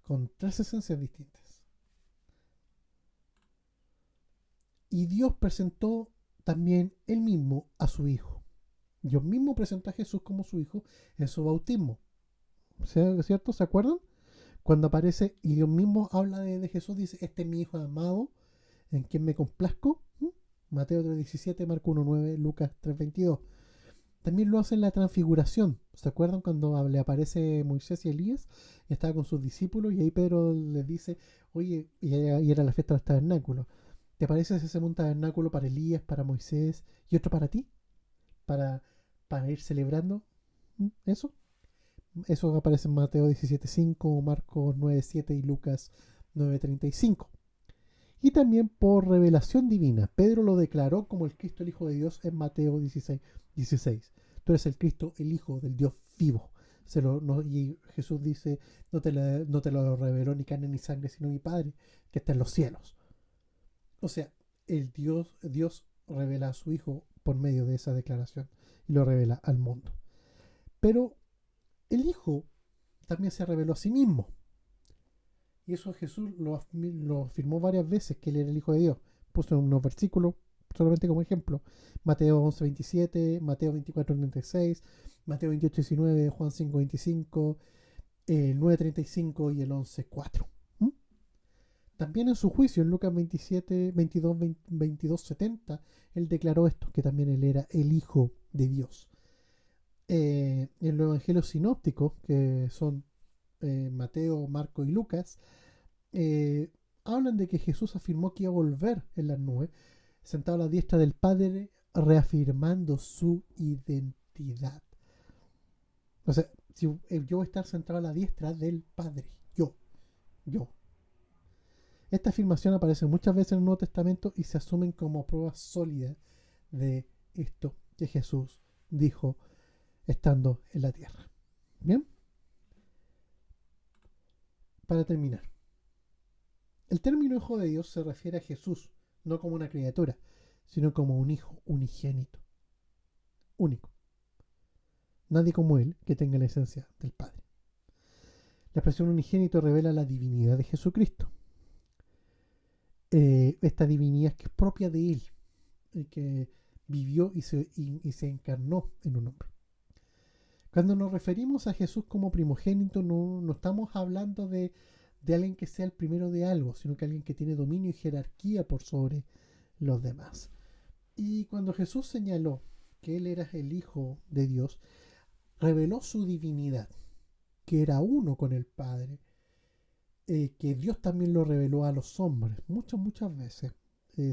con tres esencias distintas. Y Dios presentó también Él mismo a su Hijo. Dios mismo presentó a Jesús como su Hijo en su bautismo. ¿Cierto? ¿Se acuerdan? Cuando aparece y Dios mismo habla de Jesús, dice: este es mi Hijo amado, en quien me complazco. Mateo 3.17, Marco 1.9, Lucas 3.22. También lo hace en la transfiguración. ¿Se acuerdan cuando le aparece Moisés y Elías? Y estaba con sus discípulos y ahí Pedro les dice: oye, y era la fiesta de los tabernáculos. ¿Te parece ese un tabernáculo para Elías, para Moisés y otro para ti? Para ir celebrando eso. Eso aparece en Mateo 17.5, Marcos 9.7 y Lucas 9.35. Y también por revelación divina. Pedro lo declaró como el Cristo, el Hijo de Dios, en Mateo 16. Tú eres el Cristo, el Hijo del Dios vivo. Y Jesús dice: no te lo reveló ni carne ni sangre, sino mi Padre que está en los cielos. O sea, Dios revela a su Hijo por medio de esa declaración y lo revela al mundo. Pero el Hijo también se reveló a sí mismo. Y eso Jesús lo afirmó varias veces, que Él era el Hijo de Dios. Puso unos versículos solamente como ejemplo. Mateo 11.27, Mateo 24.36, Mateo 28.19, Juan 5.25, el 9.35 y el 11.4. También en su juicio, en Lucas 22.70, Él declaró esto, que también Él era el Hijo de Dios. En los evangelios sinópticos, que son Mateo, Marco y Lucas, hablan de que Jesús afirmó que iba a volver en las nubes sentado a la diestra del Padre, reafirmando su identidad. O sea, si yo voy a estar sentado a la diestra del Padre, yo. Esta afirmación aparece muchas veces en el Nuevo Testamento y se asumen como pruebas sólidas de esto que Jesús dijo estando en la tierra. Bien, para terminar, el término hijo de Dios se refiere a Jesús, no como una criatura, sino como un hijo unigénito, único. Nadie como él que tenga la esencia del Padre. La expresión unigénito revela la divinidad de Jesucristo. Esta divinidad que es propia de él, que vivió y se encarnó en un hombre. Cuando nos referimos a Jesús como primogénito, no estamos hablando de alguien que sea el primero de algo, sino que alguien que tiene dominio y jerarquía por sobre los demás. Y cuando Jesús señaló que él era el Hijo de Dios, reveló su divinidad, que era uno con el Padre, que Dios también lo reveló a los hombres, muchas veces,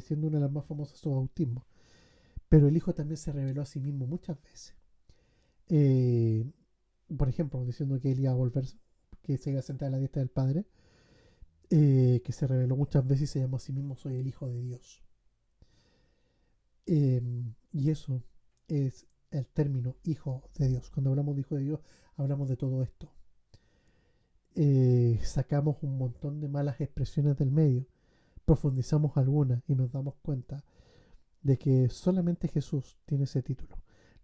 siendo una de las más famosas su bautismo. Pero el Hijo también se reveló a sí mismo muchas veces. Por ejemplo, diciendo que él iba a volver, que se iba a sentar a la diestra del Padre, que se reveló muchas veces y se llamó a sí mismo: soy el Hijo de Dios. Y eso es el término Hijo de Dios. Cuando hablamos de Hijo de Dios, hablamos de todo esto. Sacamos un montón de malas expresiones del medio, profundizamos algunas y nos damos cuenta de que solamente Jesús tiene ese título.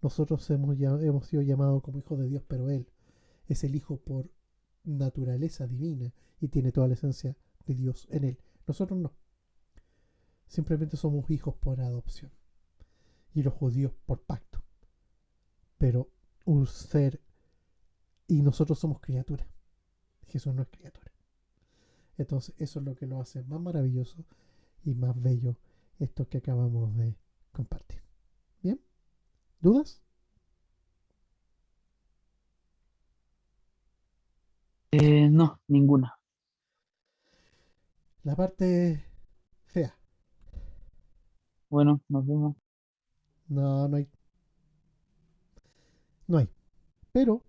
Nosotros hemos sido llamados como hijos de Dios, pero Él es el Hijo por naturaleza divina y tiene toda la esencia de Dios en Él. Nosotros no. Simplemente somos hijos por adopción. Y los judíos por pacto. Pero un ser, y nosotros somos criaturas. Jesús no es criatura. Entonces eso es lo que lo hace más maravilloso y más bello esto que acabamos de compartir. ¿Bien? ¿Dudas? No, ninguna. La parte fea. Bueno, nos vemos. No hay. No hay. Pero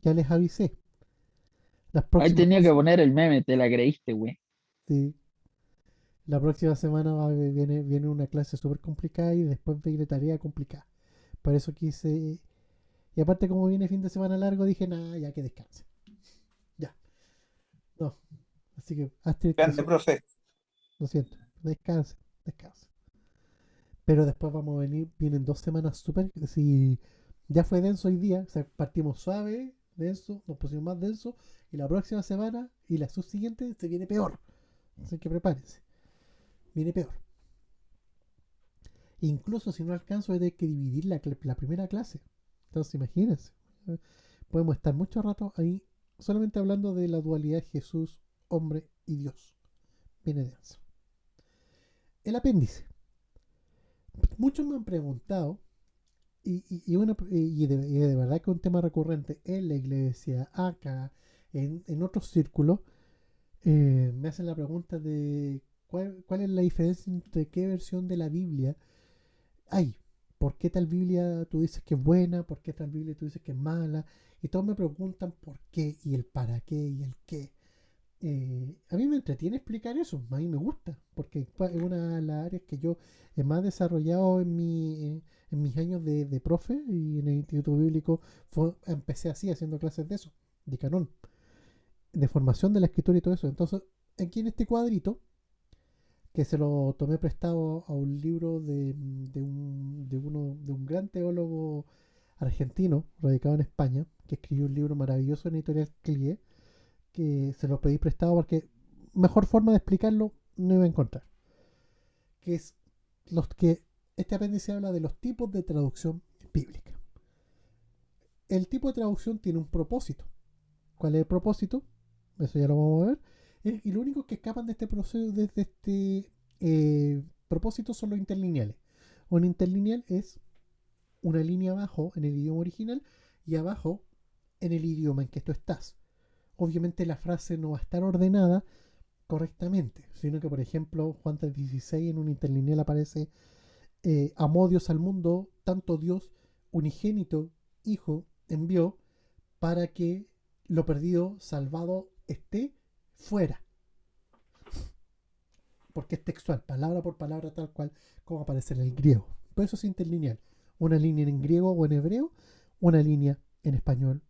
ya les avisé. Las Ahí próximas tenía que poner el meme, te la creíste, güey. Sí. La próxima semana viene una clase súper complicada y después viene tarea complicada. Por eso quise. Y aparte, como viene fin de semana largo, dije, nada, ya que descanse. Ya. No. Así que, Astrid, Grande, profe. lo siento. Descanse. Pero después vamos a vienen 2 semanas súper. Si ya fue denso hoy día, o sea, partimos suave, denso, nos pusimos más denso. Y la próxima semana y la subsiguiente se viene peor. Así que prepárense. Viene peor. Incluso si no alcanzo, voy a tener que dividir la primera clase. Entonces, imagínense. Podemos estar mucho rato ahí solamente hablando de la dualidad Jesús, hombre y Dios. Viene denso. El apéndice. Muchos me han preguntado, y de verdad que es un tema recurrente en la iglesia, acá, en otros círculos, me hacen la pregunta de cuál es la diferencia entre qué versión de la Biblia hay. ¿Por qué tal Biblia tú dices que es buena? ¿Por qué tal Biblia tú dices que es mala? Y todos me preguntan por qué y el para qué y el qué. A mí me entretiene explicar eso, a mí me gusta, porque es una de las áreas que yo he más desarrollado en mis años de profe y en el Instituto Bíblico. Empecé así, haciendo clases de eso, de canón, de formación de la escritura y todo eso. Entonces, aquí en este cuadrito, que se lo tomé prestado a un libro de un gran teólogo argentino, radicado en España, que escribió un libro maravilloso en editorial Clie, que se lo pedí prestado porque mejor forma de explicarlo no iba a encontrar. Que es que este apéndice habla de los tipos de traducción bíblica. El tipo de traducción tiene un propósito. ¿Cuál es el propósito? Eso ya lo vamos a ver. Y lo único que escapan de este proceso, de este propósito, son los interlineales. Un interlineal es una línea abajo en el idioma original y abajo en el idioma en que tú estás. Obviamente la frase no va a estar ordenada correctamente, sino que, por ejemplo, Juan 3:16 en un interlineal aparece: amó Dios al mundo, tanto Dios unigénito, Hijo, envió para que lo perdido, salvado esté fuera. Porque es textual, palabra por palabra, tal cual como aparece en el griego. Por eso es interlineal. Una línea en griego o en hebreo, una línea en español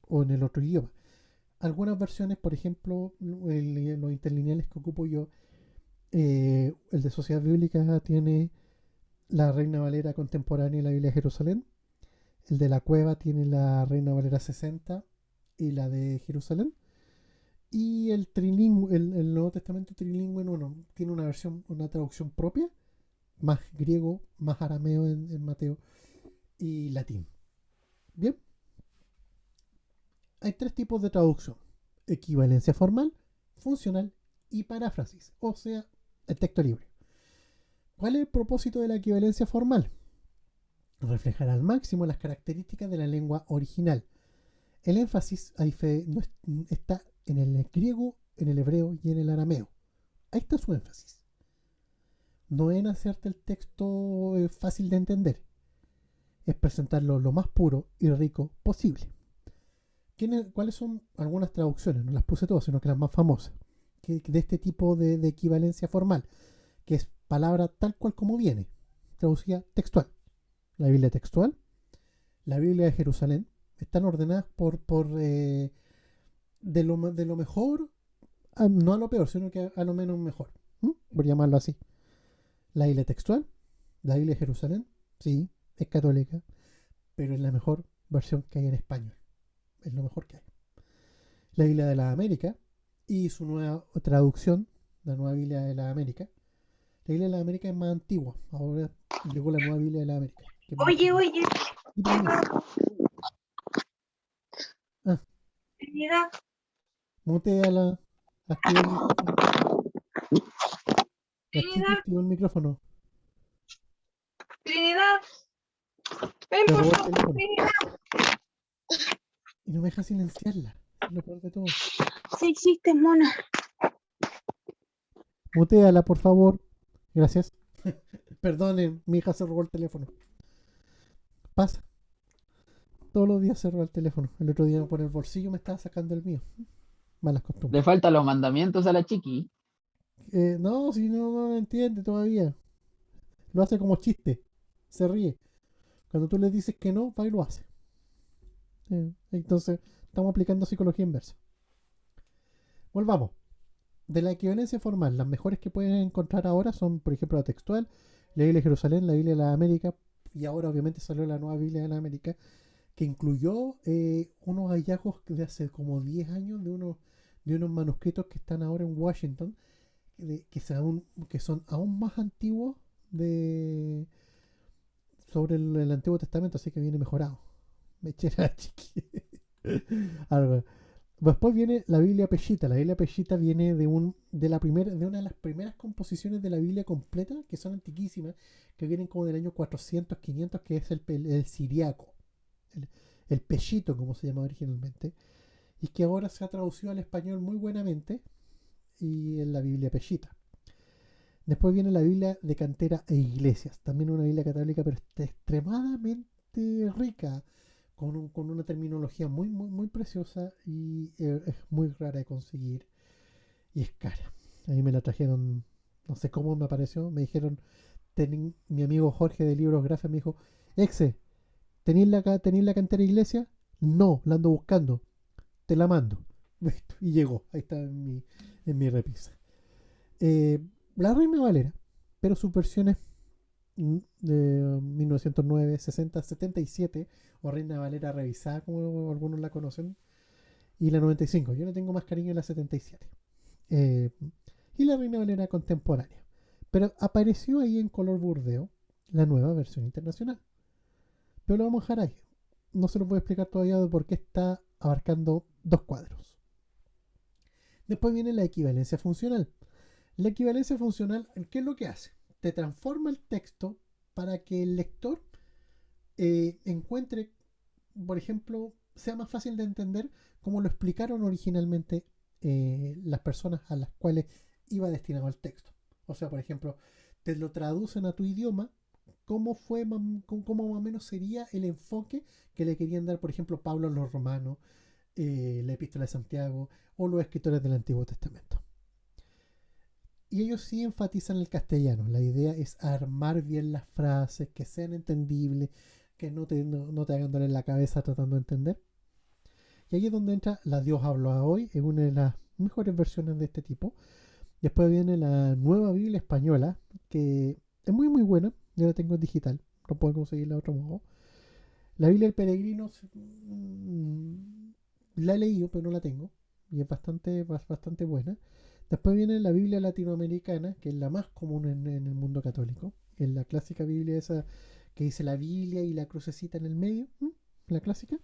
o en el otro idioma. Algunas versiones, por ejemplo, los interlineales que ocupo yo, el de Sociedad Bíblica tiene la Reina Valera contemporánea y la Biblia de Jerusalén. El de la Cueva tiene la Reina Valera 60 y la de Jerusalén. Y el Nuevo Testamento trilingüe no, tiene una versión, una traducción propia, más griego, más arameo en Mateo y latín. Bien, hay tres tipos de traducción: equivalencia formal, funcional y paráfrasis, o sea, el texto libre. ¿Cuál es el propósito de la equivalencia formal? Reflejar al máximo las características de la lengua original. El énfasis ahí está en el griego, en el hebreo y en el arameo. Ahí está su énfasis. No en hacerte el texto fácil de entender. Es presentarlo lo más puro y rico posible. ¿Cuáles son algunas traducciones? No las puse todas, sino que las más famosas. De este tipo de equivalencia formal, que es palabra tal cual como viene, traducida textual. La Biblia textual, la Biblia de Jerusalén, están ordenadas de lo mejor, no a lo peor, sino que a lo menos mejor, por llamarlo así. La Biblia textual, la Biblia de Jerusalén, sí, es católica, pero es la mejor versión que hay en español. Es lo mejor que hay. La Biblia de la América y su nueva traducción, la nueva Biblia de la América. La Biblia de la América es más antigua. Ahora llegó la nueva Biblia de la América. Oye, Ah, Trinidad, muteala. Activa el micrófono. La chica Trinidad, activó el micrófono. Trinidad, ven Se por robó el favor, teléfono. Trinidad. Y no me deja silenciarla. Es lo peor de todo. Sí existe, mona. Muteala, por favor. Gracias. Perdonen, mi hija se robó el teléfono. Pasa. Todos los días se roba el teléfono. El otro día por el bolsillo me estaba sacando el mío. Malas costumbres. Le faltan los mandamientos a la chiqui. No, si no lo entiende todavía. Lo hace como chiste. Se ríe. Cuando tú le dices que no, va y lo hace. Entonces, estamos aplicando psicología inversa. Volvamos. De la equivalencia formal, las mejores que pueden encontrar ahora son, por ejemplo, la textual, la Biblia de Jerusalén, la Biblia de la América, y ahora obviamente salió la nueva Biblia de la América, que incluyó unos hallazgos de hace como 10 años de unos manuscritos que están ahora en Washington, que son aún más antiguos sobre el Antiguo Testamento, así que viene mejorado. Me eché la chiqui. Algo. Después viene la Biblia Peshitta. La Biblia Peshitta viene de una de las primeras composiciones de la Biblia completa, que son antiquísimas, que vienen como del año 400, 500, que es el siriaco, el peshito, como se llama originalmente, y que ahora se ha traducido al español muy buenamente, y en la Biblia Peshitta. Después viene la Biblia de Cantera e Iglesias, también una Biblia católica, pero está extremadamente rica, con una terminología muy, muy, muy preciosa, y es muy rara de conseguir y es cara. A mí me la trajeron, no sé cómo me apareció, me dijeron, mi amigo Jorge de Libros Grafia me dijo: Exe, ¿tenéis la Cantera Iglesia? No, la ando buscando, te la mando. Y llegó, ahí está en mi repisa. Eh, la Reina Valera, pero sus versiones de 1909, 60, 77, o Reina Valera revisada, como algunos la conocen, y la 95. Yo le tengo más cariño a la 77. Y la Reina Valera contemporánea. Pero apareció ahí en color burdeo la nueva versión internacional. Pero lo vamos a dejar ahí. No se los voy a explicar todavía de por qué está abarcando 2 cuadros. Después viene la equivalencia funcional. La equivalencia funcional, ¿qué es lo que hace? Te transforma el texto para que el lector encuentre, por ejemplo, sea más fácil de entender como lo explicaron originalmente las personas a las cuales iba destinado el texto. O sea, por ejemplo, te lo traducen a tu idioma, cómo más o menos sería el enfoque que le querían dar, por ejemplo, Pablo a los romanos, la epístola de Santiago o los escritores del Antiguo Testamento. Y ellos sí enfatizan el castellano. La idea es armar bien las frases, que sean entendibles, que no te hagan doler la cabeza tratando de entender. Y ahí es donde entra la Dios habla hoy, es una de las mejores versiones de este tipo. Después viene la nueva Biblia española, que es muy muy buena. Yo la tengo en digital, no puedo conseguirla de otro modo. La Biblia del Peregrino la he leído, pero no la tengo. Y es bastante buena. Después viene la Biblia latinoamericana, que es la más común en el mundo católico. Es la clásica Biblia esa que dice la Biblia y la crucecita en el medio. La clásica.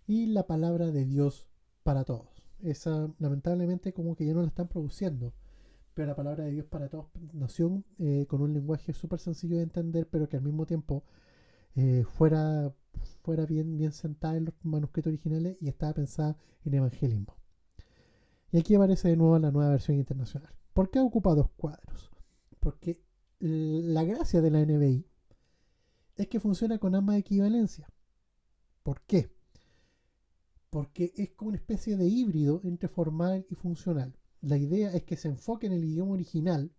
Y la palabra de Dios para todos. Esa lamentablemente como que ya no la están produciendo. Pero la palabra de Dios para todos nació con un lenguaje súper sencillo de entender, pero que al mismo tiempo fuera bien sentada en los manuscritos originales y estaba pensada en evangelismo. Y aquí aparece de nuevo la nueva versión internacional. ¿Por qué ocupa 2 cuadros? Porque la gracia de la NBI es que funciona con ambas equivalencias. ¿Por qué? Porque es como una especie de híbrido entre formal y funcional. La idea es que se enfoque en el idioma original,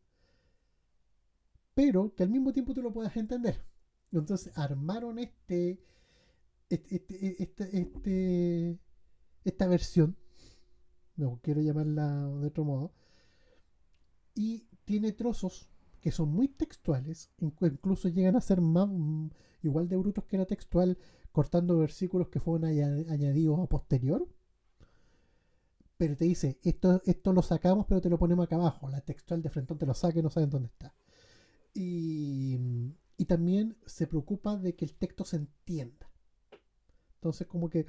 pero que al mismo tiempo tú lo puedas entender. Entonces armaron esta versión, no quiero llamarla de otro modo, y tiene trozos que son muy textuales, incluso llegan a ser más igual de brutos que la textual, cortando versículos que fueron añadidos a posterior. Pero te dice, esto lo sacamos, pero te lo ponemos acá abajo. La textual de frente te lo saca y no saben dónde está. Y también se preocupa de que el texto se entienda. Entonces como que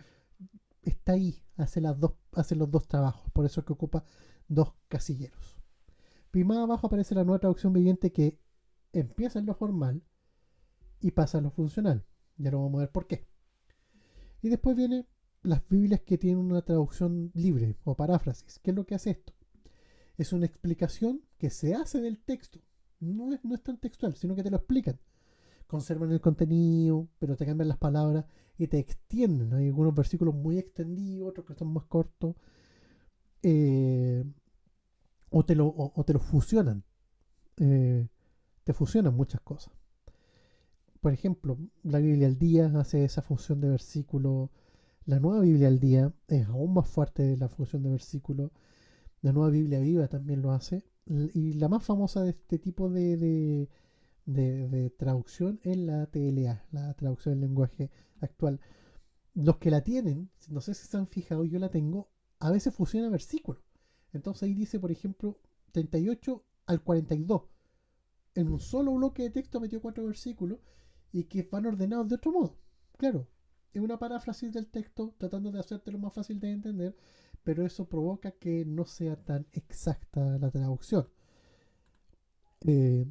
está ahí, hace los dos trabajos. Por eso es que ocupa 2 casilleros. Y más abajo aparece la nueva traducción viviente que empieza en lo formal y pasa a lo funcional. Ya lo vamos a ver por qué. Y después vienen las Biblias que tienen una traducción libre o paráfrasis. ¿Qué es lo que hace esto? Es una explicación que se hace del texto. No es tan textual, sino que te lo explican. Conservan el contenido, pero te cambian las palabras y te extienden. Hay algunos versículos muy extendidos, otros que son más cortos. O te lo fusionan. Te fusionan muchas cosas. Por ejemplo, la Biblia al día hace esa función de versículo. La nueva Biblia al día es aún más fuerte de la función de versículo. La nueva Biblia viva también lo hace. Y la más famosa de este tipo de traducción es la TLA, la traducción del lenguaje actual. Los que la tienen, no sé si se han fijado, yo la tengo, a veces fusiona versículos. Entonces ahí dice, por ejemplo, 38 al 42. En un solo bloque de texto metió 4 versículos y que van ordenados de otro modo. Claro, es una paráfrasis del texto tratando de hacértelo más fácil de entender, pero eso provoca que no sea tan exacta la traducción. Me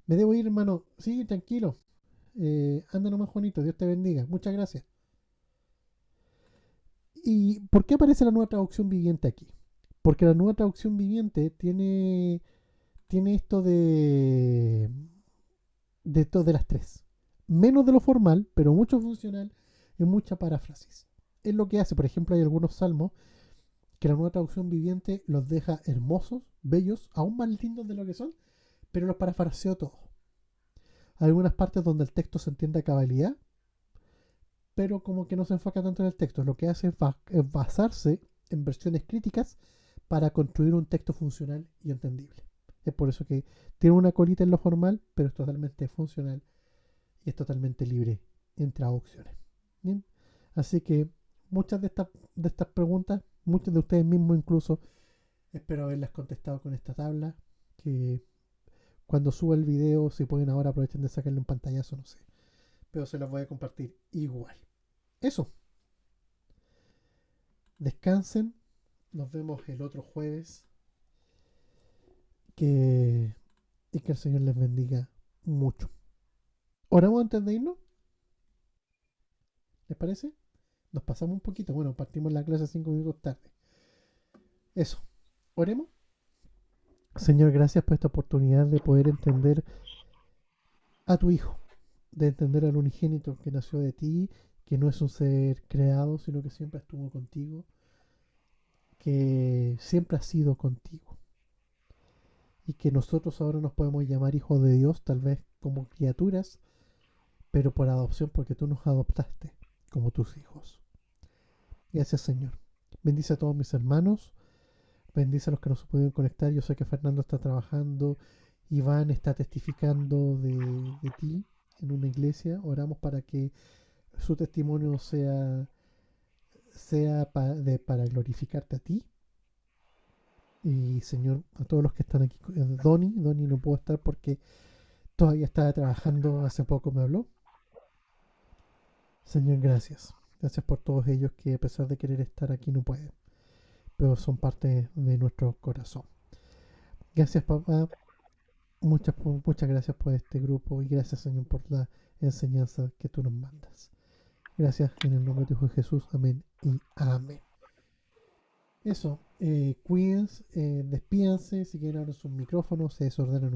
debo ir, hermano. Sí, tranquilo. Anda nomás, Juanito. Dios te bendiga. Muchas gracias. ¿Y por qué aparece la nueva traducción viviente aquí? Porque la nueva traducción viviente tiene esto de las 3. Menos de lo formal, pero mucho funcional y mucha paráfrasis. Es lo que hace. Por ejemplo, hay algunos salmos que la nueva traducción viviente los deja hermosos, bellos, aún más lindos de lo que son, pero los parafraseó todos. Hay algunas partes donde el texto se entiende a cabalidad, pero como que no se enfoca tanto en el texto. Lo que hace es basarse en versiones críticas para construir un texto funcional y entendible. Es por eso que tiene una colita en lo formal, pero es totalmente funcional y es totalmente libre en traducciones. ¿Bien? Así que muchas de estas preguntas, muchos de ustedes mismos incluso, espero haberlas contestado con esta tabla, que cuando suba el video, si pueden ahora aprovechen de sacarle un pantallazo, no sé. Pero se los voy a compartir igual. Eso. Descansen. Nos vemos el otro jueves. Y que el Señor les bendiga mucho. ¿Oramos antes de irnos? ¿Les parece? Nos pasamos un poquito. Bueno, partimos la clase 5 minutos tarde. Eso. Oremos. Señor, gracias por esta oportunidad de poder entender a tu Hijo, de entender al unigénito que nació de ti, que no es un ser creado, sino que siempre estuvo contigo, que siempre ha sido contigo. Y que nosotros ahora nos podemos llamar hijos de Dios, tal vez como criaturas, pero por adopción, porque tú nos adoptaste como tus hijos. Gracias, Señor. Bendice a todos mis hermanos, bendice a los que no se pudieron conectar. Yo sé que Fernando está trabajando, Iván está testificando de ti en una iglesia. Oramos para que su testimonio sea para glorificarte a ti. Y Señor, a todos los que están aquí, Donny no pudo estar porque todavía estaba trabajando, hace poco me habló. Señor, gracias. Gracias por todos ellos que a pesar de querer estar aquí no pueden, pero son parte de nuestro corazón. Gracias, papá. Muchas gracias por este grupo y gracias, Señor, por la enseñanza que tú nos mandas. Gracias en el nombre de tu Hijo Jesús. Amén y amén. Eso, cuídense, despídense, si quieren abrir sus micrófonos, se desordenan un